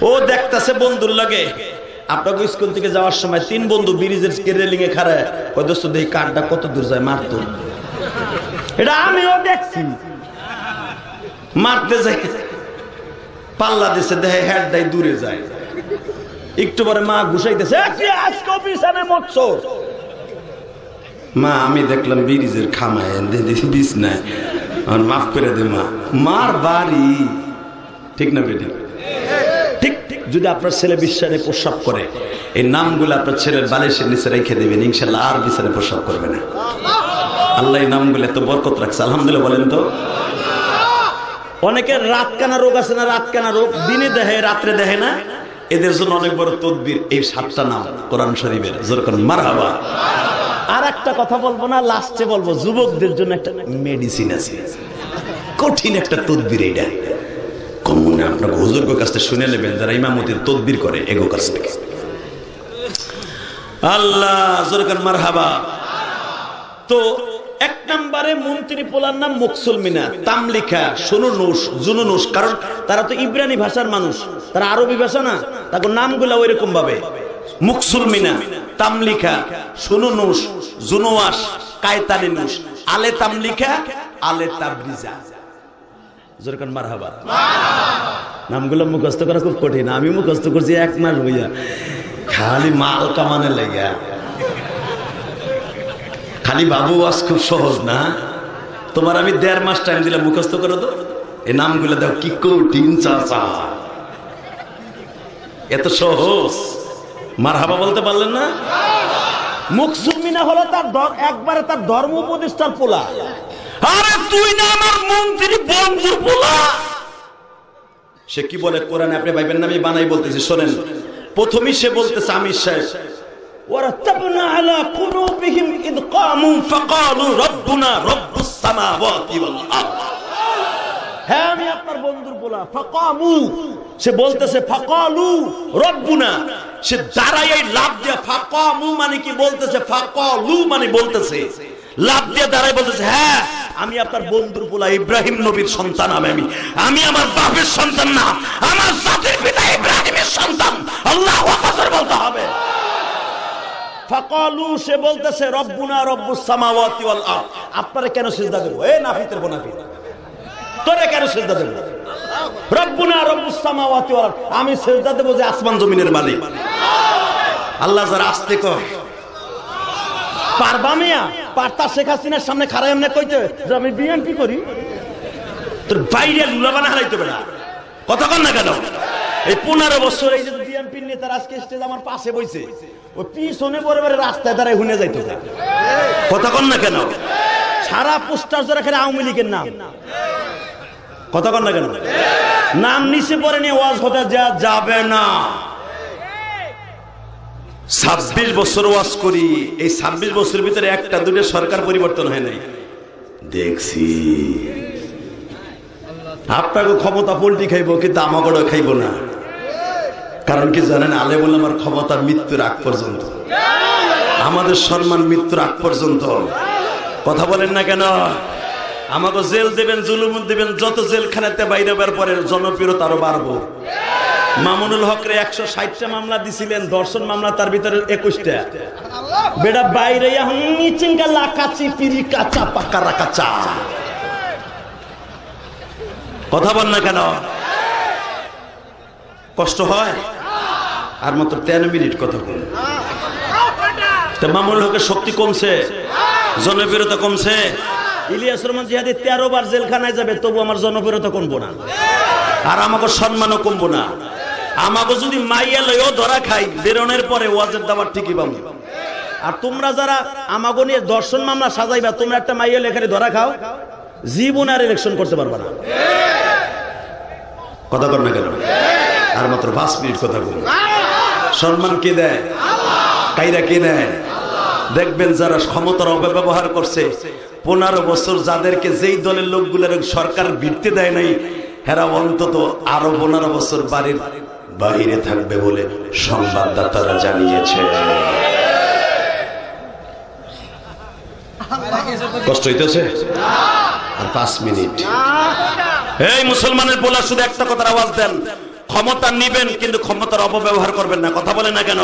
ও দেখতেছে বন্ধুর লাগে, আপনাকে স্কুল থেকে যাওয়ার সময় 3 বন্ধু ব্রিজের রেলিং এ খাড়ায়, ওই দোস্ত দেখি কাঠটা কত দূর যায়, মারতো। এটা আমিও দেখছি। মারতে যাই, পাল্লা দিছে, দেখে হেড দাই দূরে যায়। একটু পরে মা ঘুষাইতেছে, আজকে বিছানে মরছো। মা আমি দেখলাম ব্রিজের খামায় বিছনায়, আমার মাফ করে দে মা। মার বাড়ি, ঠিক না বেটি? ঠিক। যদি আপনার ছেলে বিছানে প্রস্রাব করে, এই নামগুলো আপনার ছেলের বালিশের নিচে রেখে দেবেন, ইনশাআল্লাহ আর বিছানে প্রস্রাব করবে না। আল্লাহ এই নামগুলো এত বরকত রাখছে, আলহামদুলিল্লাহ বলেন তো। অনেকের রাতকানা রোগ আছে না? রাতকানা রোগ দিনে দেখে, রাত্রে দেখে না। এদের জন্য অনেক বড় তদবির এই 7টা নাম কোরআন শরীফের। যেরকম মারহাবা। আর একটা কথা বলবো না, লাস্টে বলবো, যুবকদের জন্য একটা মেডিসিন আছে, কঠিন একটা তদবির। এইটা কমনে আপনার হুজুরগো কাছ থেকে শুনে নেবেন, যারা ইমামতির তদবির করে এগো কাছ থেকে। আল্লাহ যেরকম মারহাবা। তো 1 নম্বরে মন্ত্রী পোলার নাম মুকসুল মিনা, তামলিখা, সুনুনুস, জুনুনুস। কারণ তারা তো ইব্রানি ভাষার মানুষ, তারা আরবি ভাষা না, তার নামগুলা ওইরকম ভাবে। মুকসুল মিনা, তামলিখা, সুনুনুস, জুনুয়াস, কায়তানিনুস, আলে তামলিখা, আলে তাবরিজা। যেরকম মারহাবা। নামগুলো মুখস্থ করা খুব কঠিন। আমি মুখস্থ করছি 1 মাস হইয়া, খালি মাল কামানে লেগা। খালি বাবু আজ খুব সহজ না? তোমার আমি 1.5 মাস টাইম দিলাম মুখস্থ করে দাও। এই নামগুলো দাও, কি কঠিন চাচা, এত সহজ। মারহাবা বলতে পারলেন না? মুকসুল মিনা হলো তার একবারে তার ধর্ম উপদেষ্টার পোলা। আরে তুই না আমার মন্ত্রী বন্ধুর পোলা। সে কি বলে কোরআনে, আপনি ভাইবেন না আমি বানাই বলতেছি, শোনেন। প্রথমেই সে বলতেছে, আমির সাহেব, ওয়ারাতাবনা আলা কুলুবিহিম ইদ কামু ফাকালু রব্বুনা রব্বুস সামাওয়াতি ওয়াল আরদ। হ্যাঁ আমি আপনার বন্ধুর পোলা। ফাকামু, সে বলতেছে ফাকালু রব্বুনা, সে দাঁড়ায় লাভ দিয়ে ফাকামু মানে কি বলতেছে, ফাকালু মানে বলতেছে লাভ দিয়ে দাঁড়ায় বলতেছে হ্যাঁ আমি আপনার বন্ধুর পোলা, ইব্রাহিম নবীর সন্তান। আমি আমার বাপের সন্তান না, আমার জাতির পিতা ইব্রাহিমের সন্তান। আল্লাহু আকবার বলতে হবে। ফাকালু, সে বলতেছে রব্বুনা রব্বুস সামাওয়াতি ওয়াল আরদ, আপনারে কেন সিজদা দেব? এ নাফিতের বোনাফি, তোরে কেন সিজদা দেব? রব্বুনা রব্বুস সামাওয়াতি ওয়াল আরদ, আমি সিজদা দেব যে আসমান জমিনের মালিক। আল্লাহ যারা আসতে কয় পারবা মিয়া, পারতা শেখ হাসিনার সামনে খাড়াই এমনি কইতে যে আমি বিএনপি করি, তোর বাইরে লুলাবানা হারাইতে পারে। কথা কন না কেন? এই 15 বছর এই যে বিএনপি নেতার আজকে স্টেজ আমার পাশে বইছে, ও পিছনে পরে রাস্তায় দাঁড়ায় হুনে যাইতো। কথা কন না কেন? সারা পোস্টার জোরে খেলে আওয়ামী লীগের নাম। কথা কন না কেন? নাম নিচে পরে নিয়ে ওয়াজ হতে যাবে না। 26 বছর ওয়াজ করি, এই 26 বছরের ভিতরে একটা দুটো সরকার পরিবর্তন হয় নাই দেখছি। আপনাকে ক্ষমতা পোল্টি খাইব, কিন্তু আমাকে খাইব না। কারণ কি জানেন, আলেমুল আমার ক্ষমতা মৃত্যুর আগ পর্যন্ত, আমাদের সম্মান মৃত্যুর আগ পর্যন্ত। কথা বলেন না কেন? আমাকে জেল দেবেন, জুলুম দেবেন, যত জেলখানাতে বাইরে বের পরে জনপ্রিয়তা আরো বাড়বো। মামুনুল হকরে 160টা মামলা দিছিলেন, ধর্ষণ মামলা তার ভিতরে 21টা। বেটা বাইরে চিঙ্কা লাকাচি পিরি কাঁচা পাকা রাকাচা। কথা বল না কেন? কষ্ট হয়? আর মাত্র 13 মিনিট কথা বল। মামুনুল হকের শক্তি কমছে, জনপ্রিয়তা কমছে। ইলিয়াস রহমান জিহাদি 13 বার জেলখানায় যাবে, তবু আমার জনপ্রিয়তা কমবো না, আর আমাকে সম্মানও কমবো না। আমাকে যদি মাইয়া লইও ধরা খাই, বেরোনের পরে ওয়াজের দাবার ঠিকই পাবো। আর তোমরা যারা আমাকে নিয়ে দর্শন মামলা সাজাইবা, তোমরা একটা মাইয়া লেখারে ধরা খাও, জীবন আর ইলেকশন করতে পারবা না। কথা কর না কেন? আর মাত্র 5 মিনিট কথা বল। সম্মান কে দেয়? কাইরা কে দেয়? দেখবেন যারা ক্ষমতার অপব্যবহার করছে, 15 বছর যাদেরকে যেই দলের লোকগুলোর সরকার ভিড়তে দেয় নাই, হেরা অন্তত আরো 15 বছর বাড়ির বাহিরে থাকবে বলে সংবাদদাতারা জানিয়েছে। কষ্ট হইতেছে? আর 5 মিনিট। এই মুসলমানের বলা শুধু একটা কথার আওয়াজ দেন, ক্ষমতা নিবেন কিন্তু ক্ষমতার অপব্যবহার করবেন না। কথা বলে না কেন?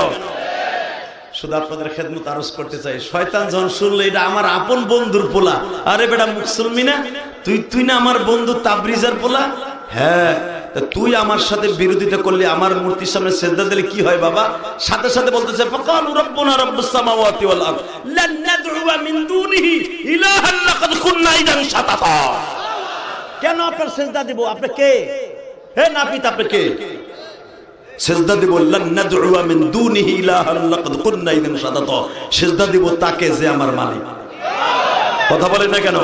শুধু আপনাদের খেদমত আরজ করতে চাই, শয়তান যখন শুনলো এটা আমার আপন বন্ধুর পোলা, আরে বেটা মুসলমি না তুই না আমার বন্ধু তাবরিজের পোলা? হ্যাঁ, তুই আমার সাথে বিরোধিতা করলে, আমার মূর্তির সামনে সিজদা দিলে কি হয় বাবা? সাথে সাথে বলতেছে ফাকালু রাব্বুনা রাব্বুস সামাওয়াতি ওয়াল আরদ লান নাদউ মিন দুনিহি ইলাহান লাকাদ কুননা ইদান শাতাতা। কেন আপনার সিজদা দিব? আপনি কে? হে নাপিত, আপনি কে? সিজদা দিব লান নাদউ মিন দুনিহি ইলাহান লাকাদ কুননা ইদান শাতাতা, সিজদা দিব তাকে যে আমার মালিক। কথা বলেন না কেন?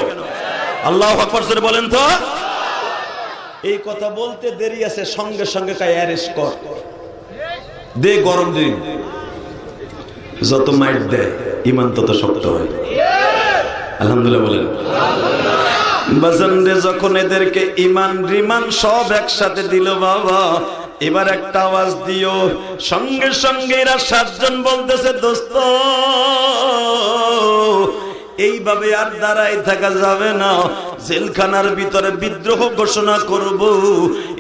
আল্লাহু আকবার জোরে বলেন তো। এই কথা বলতে দেরি আছে, সঙ্গে সঙ্গে কাই অ্যারেস্ট কর দে, গরম দিন। যত মাইট দেয় ইমান তত শক্ত হয়। আলহামদুলিল্লাহ বলেন। বাজানরে যখন এদেরকে ইমান রিমান সব একসাথে দিল বাবা, এবার একটা আওয়াজ দিও। সঙ্গে সঙ্গে এরা 7 জন বলতেছে দোস্ত এইভাবে আর দাঁড়াই থাকা যাবে না, জেলখানার ভিতরে বিদ্রোহ ঘোষণা করব।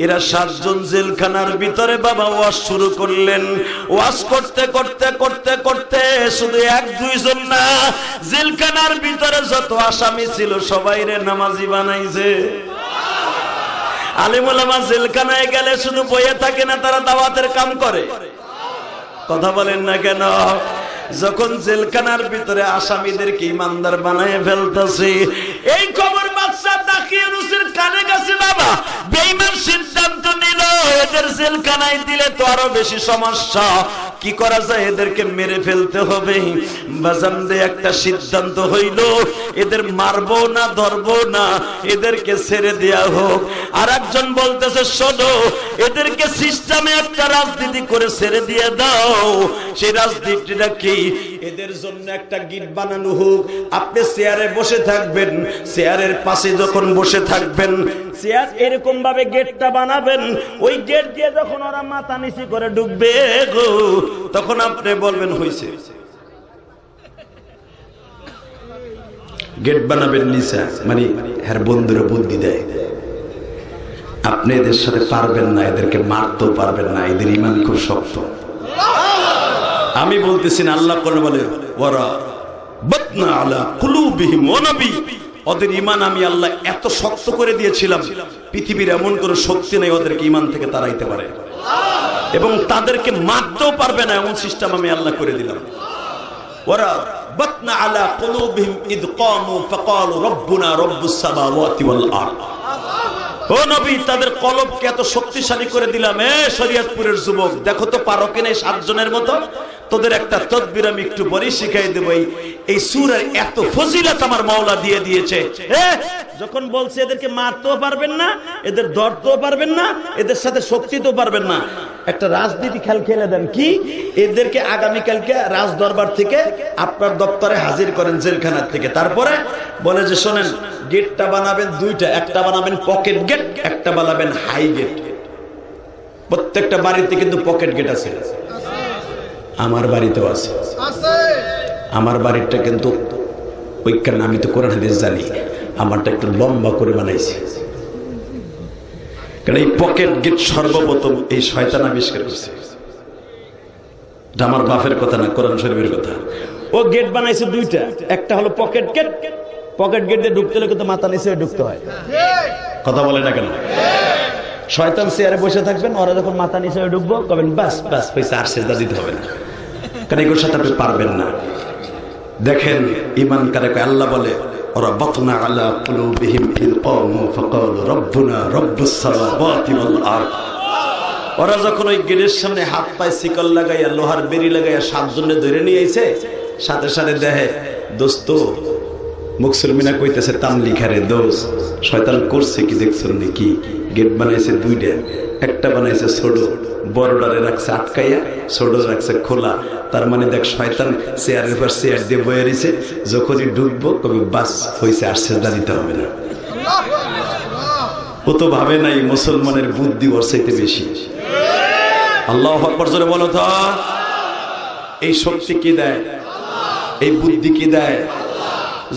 এরা 7 জন জেলখানার ভিতরে বাবা ওয়াজ শুরু করলেন। ওয়াজ করতে করতে করতে করতে শুধু 1-2 জন না, জেলখানার ভিতরে যত আসামি ছিল সবাইরে নামাজি বানাইছে। আলেম ওলামা জেলখানায় গেলে শুধু বইয়ে থাকে না, তারা দাওয়াতের কাম করে। কথা বলেন না কেন? যখন জেলখানার ভিতরে আসামিদেরকে ইমানদার বানায় ফেলতেছে, এই খবর বাদশা তাকিয়ানুসের কানে গেছে বাবা। বেঈমান সিদ্ধান্ত নিল এদের জেলখানায় দিলে তো আরো বেশি সমস্যা, কি করা যায়, এদেরকে মেরে ফেলতে হবে। বাজানদের একটা সিদ্ধান্ত হইল, এদের মারবো না ধরবো না, এদেরকে ছেড়ে দেয়া হোক। আর একজন বলতেছে শোনো, এদেরকে সিস্টেমে একটা রাজনীতি করে ছেড়ে দিয়ে দাও। সেই রাজনীতিটা কি? এদের জন্য একটা গিট বানানো হোক। আপনি চেয়ারে বসে থাকবেন, চেয়ারের পাশে যখন বসে থাকবেন চেয়ার এরকম ভাবে গেটটা বানাবেন, ওই গেট দিয়ে যখন ওরা মাথা নিচে করে ঢুকবে গো, তখন আপনি বলবেন হইছে। গেট বানাবেন নিচে, মানে হ্যার বন্ধুরা বুদ্ধি দেয়, আপনি এদের সাথে পারবেন না, এদেরকে মারতেও পারবেন না, এদের ইমান খুব শক্ত। আমি বলতেছি না, আল্লাহ কোরআনে বলে ওয়ারা বাতনা আলা কুলুবিহিম ওয়া নবী, ওদের ঈমান আমি আল্লাহ এত শক্ত করে দিয়েছিলাম, পৃথিবীর এমন কোনো শক্তি নেই ওদেরকে ঈমান থেকে তাড়াইতে পারে, এবং তাদেরকে মারতেও পারবে না, এমন সিস্টেম আমি আল্লাহ করে দিলাম। ওয়ারা বাতনা আলা কুলুবিহিম ইদ কামু ফাকালু রাব্বুনা রাব্বুস সামাওয়াতি ওয়াল আরদ। ও নবী, তাদের কলবকে এত শক্তিশালী করে দিলাম। শরীয়তপুরের যুবক, দেখো তো পারো কিনা 7 জনের মতো? তোদের একটা তদবির আমি একটু পরে শিখাই দেব। এই সূরার এত ফজিলত আমার মাওলা দিয়ে দিয়েছে। যখন বলছে এদেরকে মারতেও পারবেন না, এদের ধরতেও পারবেন না, এদের সাথে শক্তিতেও পারবেন না, একটা রাজনীতি খেল খেলে দেন। কি? এদেরকে আগামীকালকে রাজ দরবার থেকে আপনার দপ্তরে হাজির করেন, জেলখানার থেকে। তারপরে বলে যে শোনেন, গেটটা বানাবেন দুইটা, একটা বানাবেন পকেট গেট, একটা বানাবেন হাই গেট। প্রত্যেকটা বাড়িতে কিন্তু পকেট গেট আছে, আমার বাড়িতেও আছে। আমার বাড়িটা কিন্তু ওইখানে আমি তো কোরআন হাদিস জানি, আমারটা একটু লম্বা করে বানাইছি, কারণ এই পকেট গেট সর্বপ্রথম এই শয়তান আবিষ্কার করছে। এটা আমার বাপের কথা না, কোরআন শরীফের কথা। ও গেট বানাইছে দুইটা, একটা হলো পকেট গেট। পকেট গেট দিয়ে ঢুকতে হলে কিন্তু মাথা নিচে ঢুকতে হয়। কথা বলে না কেন? শয়তান চেয়ারে বসে থাকবেন, ওরা যখন মাথা নিচে ঢুকবো কবেন বাস বাস পয়সা আর সেজদা দিতে হবে না, কারণ এগুলোর সাথে আপনি পারবেন না। দেখেন ঈমান কারে কয়, আল্লাহ বলে ওরা বাতনা আলা কুলুবিহিম ইদ কামু ফাকালু রাব্বুনা রাব্বুস সামাওয়াতি ওয়াল আরদ। ওরা যখন ওই গেটের সামনে হাত পায়ে শিকল লাগাইয়া, লোহার বেরি লাগাইয়া 7 জনে ধরে নিয়ে আইছে, সাথে সাথে দেখে দোস্ত মুসলমিনা কইতেছে তাম লিখারে দোষ, শয়তান করছে কি দেখছেন নাকি? গেট বানাইছে দুইটা, একটা বানাইছে ছোট, বড়ডারে রাখছে আটকাইয়া, ছোট রাখছে খোলা। তার মানে দেখ, শয়তান চেয়ারের পর চেয়ার দিয়ে বয়ে রয়েছে, যখনই ঢুকবো কবি বাস হয়েছে, আর সেজদা দিতে হবে না। ও তো ভাবে নাই মুসলমানের বুদ্ধি ওর চাইতে বেশি। আল্লাহু আকবার জোরে বলো তো। এই শক্তি কি দেয়? এই বুদ্ধি কি দেয়?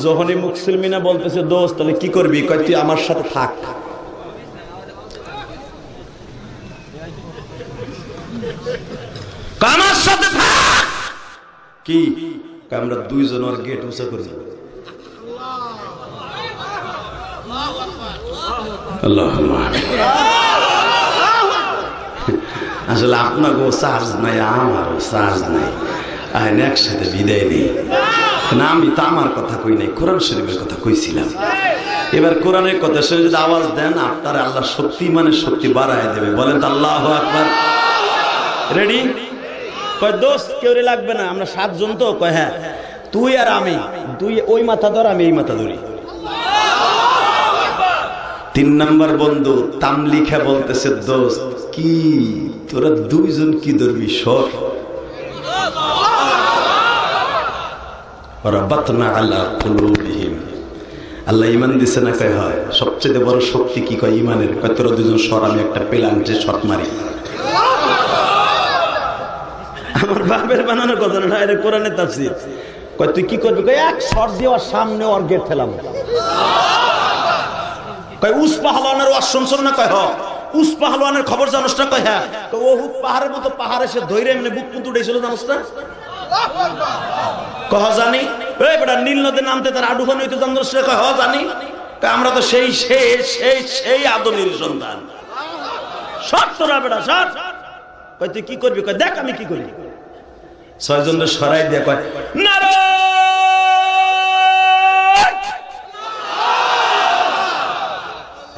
যখনই মুসলমিনা বলতেছে দোস্ত তাহলে কি করবি, কয় তুই আমার সাথে থাক। আমার সাথে থাক কি? আমরা 2 জন আর গেট উঁচা করি। আসলে আপনাকে চার্জ নাই, আমারও চার্জ নাই, আইন একসাথে বিদায় নেই না। আমি তো আমার কথা কই নাই, কোরআন শরীফের কথা কইছিলাম। এবার কোরআনের কথা শুনে যদি আওয়াজ দেন, আপনার আল্লাহ শক্তি মানে শক্তি বাড়ায় দেবে। বলেন তো আল্লাহু আকবার। রেডি? কয় দোস্ত কেউ লাগবে না, আমরা 7 জন তো। কয় হ্যাঁ, তুই আর আমি, তুই ওই মাথা ধর, আমি এই মাথা ধরি। 3 নাম্বার বন্ধু তামলিখা বলতেছে দোস্ত কি তোরা 2 জন কি ধরবি, সর। রাব্বাতনা আলা কুলুবিহিম, আল্লাহ ঈমান দিছে না? কয় হয়। সবচেয়ে বড় শক্তি কি? কয় ঈমানের। কয় তোরা 2 জন সর, আমি একটা পেলান্টে শট মারি। আমার বাপের বানানো কথা না, এটা কোরআনের তাফসীর। কয় তুই কি করবি? কয় এক শট দিয়ে ওর সামনে ওর গেট ফেলাম। কয় উস পাহলওয়ানের ওয়াজ শুনছস না? কয় হ। উস পাহলওয়ানের খবর জানোস না? কয় হ্যাঁ। কয় ওহুদ পাহাড়ের মতো পাহাড় এসে ধইরে এমনি বুক পুত উড়াইছিল, জানোস না? কহ জানি। এই বেটা নীল নদে নামতে তার আডুফান হইতে জানোস না? কয় হ জানি। কয় আমরা তো সেই সেই সেই সেই আদমের সন্তান। সব তোরা বেটা সব। কয় তুই কি করবি? কয় দেখ আমি কি করি। 6 জনের সরাই দিয়ে কয় নারে,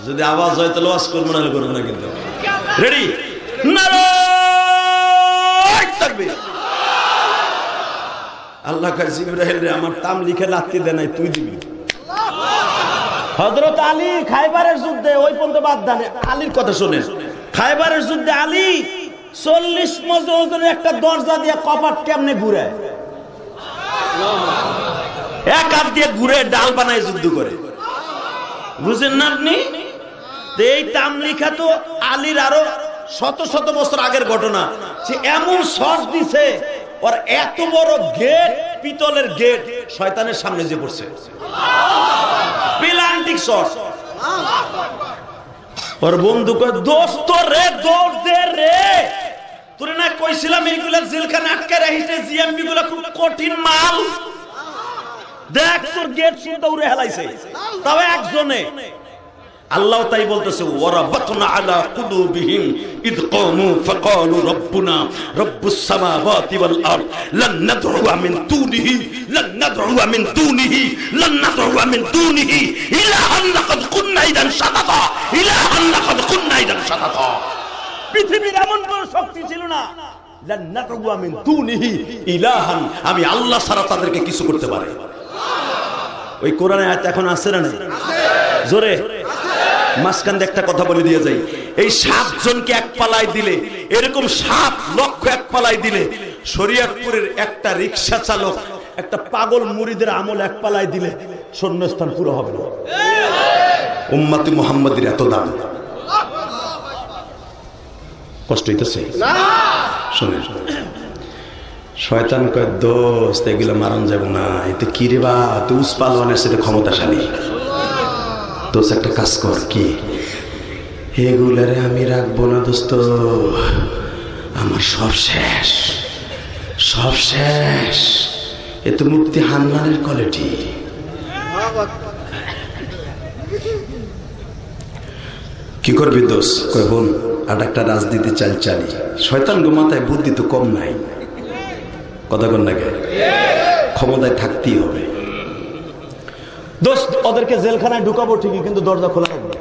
যদি আওয়াজ হয় তাহলে ওয়াজ করবো, না করবো না। কিন্তু রেডি? নারে তাকবীর। আল্লাহ কয় জিবরাইল রে, আমার তাম লিখে লাত্তি দে নাই, তুই দিবি। হযরত আলী খায়বারের যুদ্ধে ওই পর্যন্ত বাদ দেন, আলীর কথা শুনেন। খায়বারের যুদ্ধে আলী 40 মজ ওজনের একটা দরজা দিয়ে কপাট কেমনে ঘুরায়, এক হাত দিয়ে ঘুরে ডাল বানায় যুদ্ধ করে। বুঝেন না আপনি? এই তামলিখা তো আলীর আরো শত শত বছর আগের ঘটনা। সে এমন শট দিছে, ওর এত বড় গেট, পিতলের গেট, শয়তানের সামনে যে পড়ছে, প্লান্টিক শট। ওর বন্ধু কয়, দোস্ত রে দৌড় দে রে, তোরে না কইছিলাম এইগুলা জেলখানে আটকে রাখিস, জিএমবি গুলা খুব কঠিন মাল, দেখ তোর গেট শুনতে উড়ে হেলাইছে। তবে একজনে, আল্লাহ তাই বলতেছে, ওয়ারাবাতনা আলা কুলুবিহিম ইদ ক্বামু ফাকালু রাব্বুনা রাব্বুস সামাওয়াতি ওয়াল আরদ লান নাদউয়া মিন দুনিহি লান নাদউয়া মিন দুনিহি লান নাদউয়া মিন দুনিহি ইলাহান লাকাদ কুননা ইদান শাতাতা ইলাহান লাকাদ কুননা ইদান শাতাতা। পৃথিবীর এমন কোন শক্তি ছিল না, লান নাদউয়া মিন দুনিহি ইলাহান, আমি আল্লাহ ছাড়া তাদেরকে কিছু করতে পারে। ওই কোরআনে আয়াত এখন আছে না? জোরে মাঝখানে একটা কথা বলে দিয়ে যাই, এই 7 জনকে এক পালায় দিলে, এরকম 7 লক্ষ এক পালায় দিলে, শরীয়তপুরের একটা রিকশা চালক, একটা পাগল মুরিদের আমল এক পালায় দিলে শূন্যস্থান পুরো হবে না। উম্মতে মুহাম্মাদের এত দাম, কষ্ট হইতেছে না? শুনে শয়তান কয়, দোস্ত এগুলো মারণ যাব না, এতে কি রে বা, তুই উসপালওয়ানের সাথে ক্ষমতাশালী, দোস্ত একটা কাজ কর, কি এগুলারে আমি রাখবো না দোস্ত, আমার সব শেষ, সব শেষ। এ তো মুফতি হান্নানের কোয়ালিটি। কি করবি দোস্ত? কয় বোন, আর একটা রাজনীতি চালি। শয়তান গো মাথায় বুদ্ধি তো কম নাই, কথা কন না, ক্ষমতায় থাকতেই হবে। দোস্ত ওদেরকে জেলখানায় ঢুকাবো ঠিকই, কিন্তু দরজা খোলা রাখবে,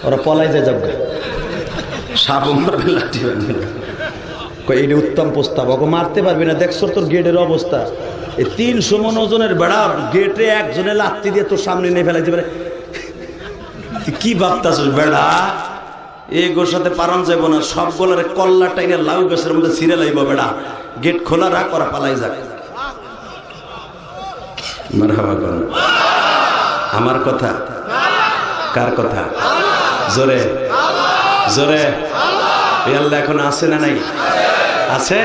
ওরা পলাই যায় যাবে, সাপ মারবে, লাঠি মারবে। এইটা উত্তম প্রস্তাব, ওকে মারতে পারবি না, দেখছো তোর গেটের অবস্থা, এই 300 মন ওজনের বেড়া, গেটে একজনে লাত্তি দিয়ে তোর সামনে নিয়ে ফেলাইতে পারে। কি ভাবতাছিস বেড়া, এগোর সাথে পারন যাবো না, সবগুলোর কল্লা টাইনে লাউ গাছের মধ্যে ছিঁড়ে লাইব বেড়া, গেট খোলা রাখ, ওরা পালাই যাক। আমার কথা, কার কথা? জোরে জোরে। আল্লাহ এখন আছে না নাই? আছে।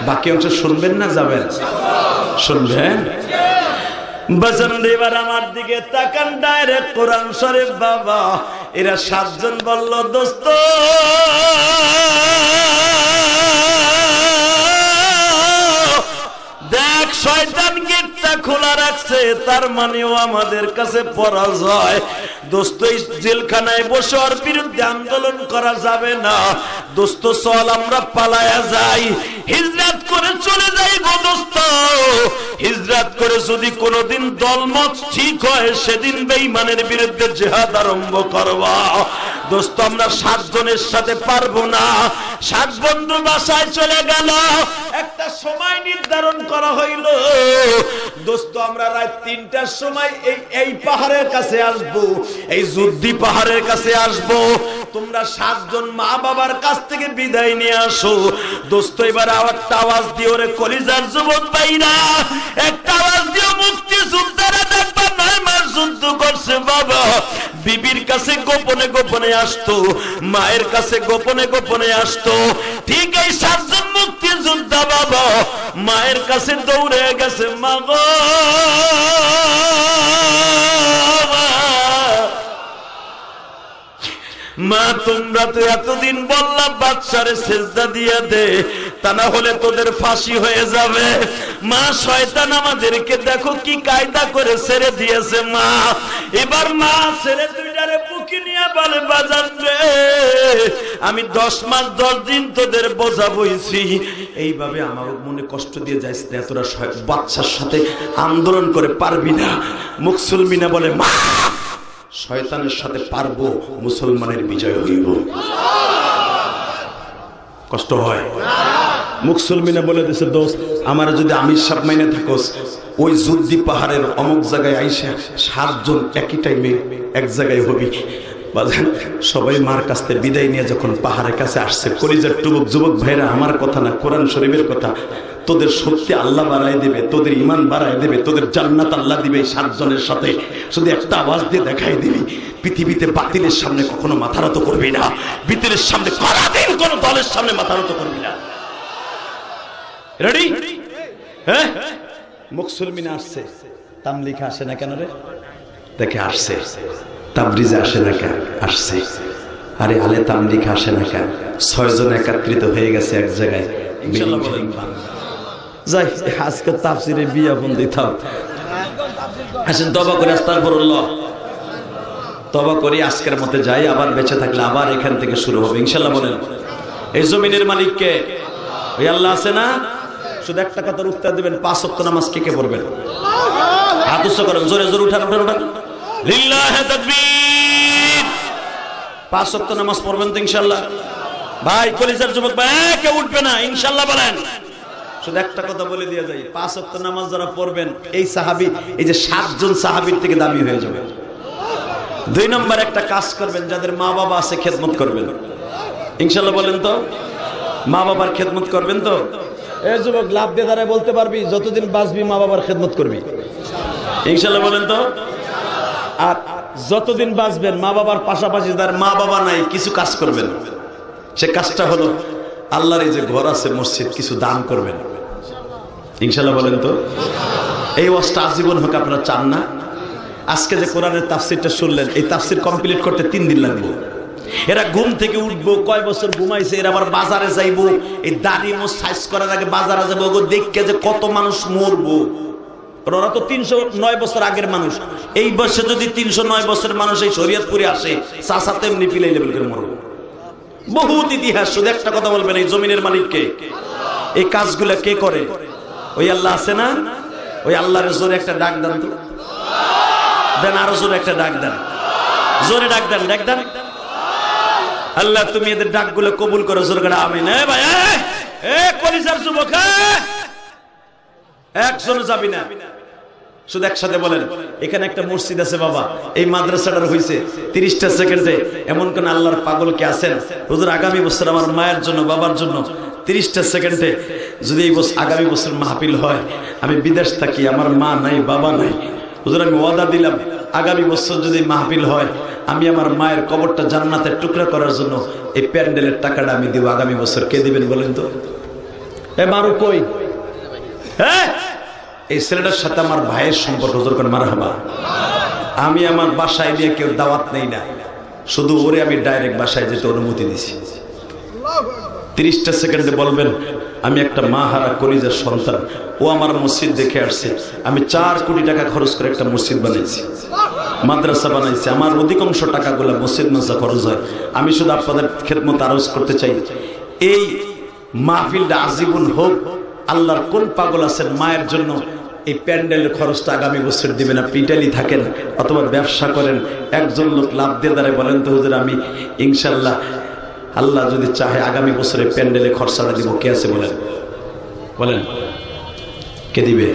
বাকি অংশ শুনবেন না যাবেন? শুনবেন। এবার আমার দিকে তাকান, ডাইরেক্ট কোরআন শরীফ। বাবা এরা 7 জন বলল, দোস্ত দেখ শয়তান গেটটা খোলা রাখছে, তার মানেও আমাদের কাছে পরাজয়। দোস্ত এই জেলখানায় বসে ওর বিরুদ্ধে আন্দোলন করা যাবে না। দোস্ত চল আমরা পালায়া যাই, হিজরত করে চলে যাই গো দোস্ত। হিজরত করে যদি কোনোদিন দলমত ঠিক হয়, সেদিন বেঈমানের বিরুদ্ধে জিহাদ আরম্ভ করবা। দোস্ত আমরা 7 জনের সাথে পারবো না। 7 বন্ধু বাসায় চলে গেল, একটা সময় নির্ধারণ করা হইল। দোস্ত আমরা রাত 3টার সময় এই পাহাড়ের কাছে আসবো, এই যুদ্ধি পাহাড়ের কাছে আসবো। তোমরা 7 জন মা বাবার কাছ থেকে বিদায় নিয়ে আসো। দোস্ত এবার একটা আওয়াজ দিও রে কলিজার যুবক ভাইরা, একটা আওয়াজ দিও, মুক্তি যোদ্ধারা দেখবা 9 মাস যুদ্ধ করছে বাবা। বিবির কাছে গোপনে গোপনে আসতো, মায়ের কাছে গোপনে গোপনে আসতো। ঠিক এই 7 জন মুক্তি যোদ্ধা বাবা মায়ের কাছে দৌড়ে গেছে, মা গো মা তোমরা তো এতদিন বললা বাদশারে সেজদা দিয়ে দে, তা না হলে তোদের ফাঁসি হয়ে যাবে। মা শয়তান আমাদেরকে দেখো কি কায়দা করে ছেড়ে দিয়েছে। মা এবার মা ছেড়ে দুইটারে বুকে নিয়ে বলে, বাজান রে আমি 10 মাস 10 দিন তোদের বোঝা বইছি, এইভাবে আমার মনে কষ্ট দিয়ে যাইস না, তোরা বাদশার সাথে আন্দোলন করে পারবি না। মুসলমিনা বলে, মা শয়তানের সাথে পারবো, মুসলমানের বিজয় হইব। কষ্ট হয়। মুসলমিনা বলে দিছে, দোস্ত আমার যদি আমির সাহেব মাইনে থাকোস, ওই যুদ্ধি পাহাড়ের অমুক জায়গায় আইসা 7 জন একই টাইমে এক জায়গায় হবি। সবাই মার কাছ থেকে বিদায় নিয়ে যখন পাহাড়ের কাছে আসছে, কলিজার টুবুক যুবক ভাইরা, আমার কথা না কোরআন শরীফের কথা, তোদের শক্তি আল্লাহ বাড়ায় দেবে, তোদের ইমান বাড়ায় দেবে, তোদের জান্নাত আল্লাহ দিবে। 7 জনের সাথে শুধু একটা আওয়াজ দিয়ে দেখাই দিবি, পৃথিবীতে বাতিলের সামনে কখনো মাথা নত করবি না, বাতিলের সামনে কোনদিন কোন দলের সামনে মাথা নত করবি না। রেডি? হ্যাঁ, মুসলমিন আসছে, তামলিখা আসে না কেন রে? দেখে আসছে। তাবরিজে আসে না কেন? আসছে। আরে আলে তামলিখা আসে না কেন? 6 জন একত্রিত হয়ে গেছে এক জায়গায়। ইনশাআল্লাহ বলেন যাই, আজকে তাফসিরে বিয়াপন দিতাম। আসেন তওবা করে, আস্তাগফিরুল্লাহ, তওবা করি, আজকের মতে যাই, আবার বেঁচে থাকলে আবার এখান থেকে শুরু হবে ইনশাআল্লাহ বলেন। এই জমিনের মালিক কে? ওই আল্লাহ আছে না? শুধু একটা কথার উত্তর দিবেন, 5 ওয়াক্ত নামাজ কে কে পড়বেন? হাত উচ্চ করেন, জোরে জোরে উঠান উঠান উঠান। লিল্লাহি তাকবীর। 5 ওয়াক্ত নামাজ পড়বেন তো ইনশাআল্লাহ? ভাই কলিজার যুবক ভাই, কেউ উঠবে না ইনশাআল্লাহ বলেন। শুধু একটা কথা বলে দিয়ে যাই, 5 ওয়াক্ত নামাজ যারা পড়বেন, এই সাহাবী, এই যে 7 জন সাহাবীর থেকে দামি হয়ে যাবে। 2 নম্বর একটা কাজ করবেন, যাদের মা বাবা আছে খেদমত করবেন ইনশাআল্লাহ বলেন তো। মা বাবার খেদমত করবেন তো? এই যুবক লাভ দিয়ে দাঁড়ায় বলতে পারবি, যতদিন বাঁচবি মা বাবার খেদমত করবি ইনশাআল্লাহ বলেন তো। আর যতদিন বাঁচবেন মা বাবার পাশাপাশি যার মা বাবা নাই কিছু কাজ করবেন। সে কাজটা হলো আল্লাহর এই যে ঘর আছে মসজিদ, কিছু দান করবেন ইনশাআল্লাহ বলেন তো। এই ওয়াজটা আজীবন হোক, আপনারা চান না? আজকে যে কোরআনের তাফসিরটা শুনলেন, এই তাফসির কমপ্লিট করতে 3 দিন লাগবে। এরা ঘুম থেকে উঠবো, কয় বছর ঘুমাইছে, এরা আবার বাজারে যাইবো, এই দাড়ি মোছ সাইজ করার আগে বাজারে যাবো, দেখে যে কত মানুষ মরবো। ওরা তো 309 বছর আগের মানুষ, এই বয়সে যদি 309 বছরের মানুষ এই শরীয়তপুরে আসে, চাচা তেমনি পিলাই লেভেল করে মরবো। বহুত ইতিহাস। শুধু একটা কথা বলবেন, এই জমিনের মালিক কে? এই কাজগুলা কে করে? ওই আল্লাহ আছে না? ওই আল্লাহর জোরে একটা ডাক দেন তো, দেন আরো জোরে একটা ডাক দেন, জোরে ডাক দেন, ডাক দেন। আল্লাহ তুমি এদের ডাকগুলো কবুল করো, জোরে করে আমিন। এ ভাই, এ কলিজার যুবক, একজন যাবি না, শুধু একসাথে বলেন, এখানে একটা মসজিদ আছে বাবা, এই মাদ্রাসাটার হইছে 30টা সেকেন্ডে। এমন কোন আল্লাহর পাগল কে আছেন? হুজুর আগামী বছর আমার মায়ের জন্য, বাবার জন্য 30টা সেকেন্ডে যদি এই বছর, আগামী বছর মাহফিল হয়, আমি বিদেশ থাকি, আমার মা নাই, বাবা নাই, হুজুর আমি ওয়াদা দিলাম, আগামী বছর যদি মাহফিল হয়, আমি আমার মায়ের কবরটা জান্নাতের টুকরা করার জন্য এই প্যান্ডেলের টাকাটা আমি দিব আগামী বছর। কে দিবেন বলেন তো? এ মারু কই? হ্যাঁ, এই ছেলেটার সাথে আমার ভাইয়ের সম্পর্ক, হুজুর কোন মারহাবা। আমি আমার বাসায় নিয়ে কেউ দাওয়াত নেই না, শুধু ওরে আমি ডাইরেক্ট বাসায় যেতে অনুমতি দিছি। 30টা সেকেন্ডে বলবেন, আমি একটা মা হারা কলিজার সন্তান, ও আমার মসজিদ দেখে আসছে, আমি 4 কোটি টাকা খরচ করে একটা মসজিদ বানাইছি, মাদ্রাসা বানাইছি, আমার অধিকাংশ টাকাগুলো মসজিদ মাদ্রাসা খরচ হয়। আমি শুধু আপনাদের খেদমত আরজ করতে চাই, এই মাহফিলটা আজীবন হোক। আল্লাহর কোন পাগল আছেন মায়ের জন্য এই প্যান্ডেলের খরচটা আগামী বছর দিবেন? আপনি ইটালি থাকেন অথবা ব্যবসা করেন, একজন লোক লাভ দিয়ে দাঁড়ায় বলেন তো, হুজুর আমি ইনশাল্লাহ আল্লাহ যদি চাহে আগামী বছরে প্যান্ডেলে খরচাটা দিব। কে আছে বলেন? বলেন কে দিবে?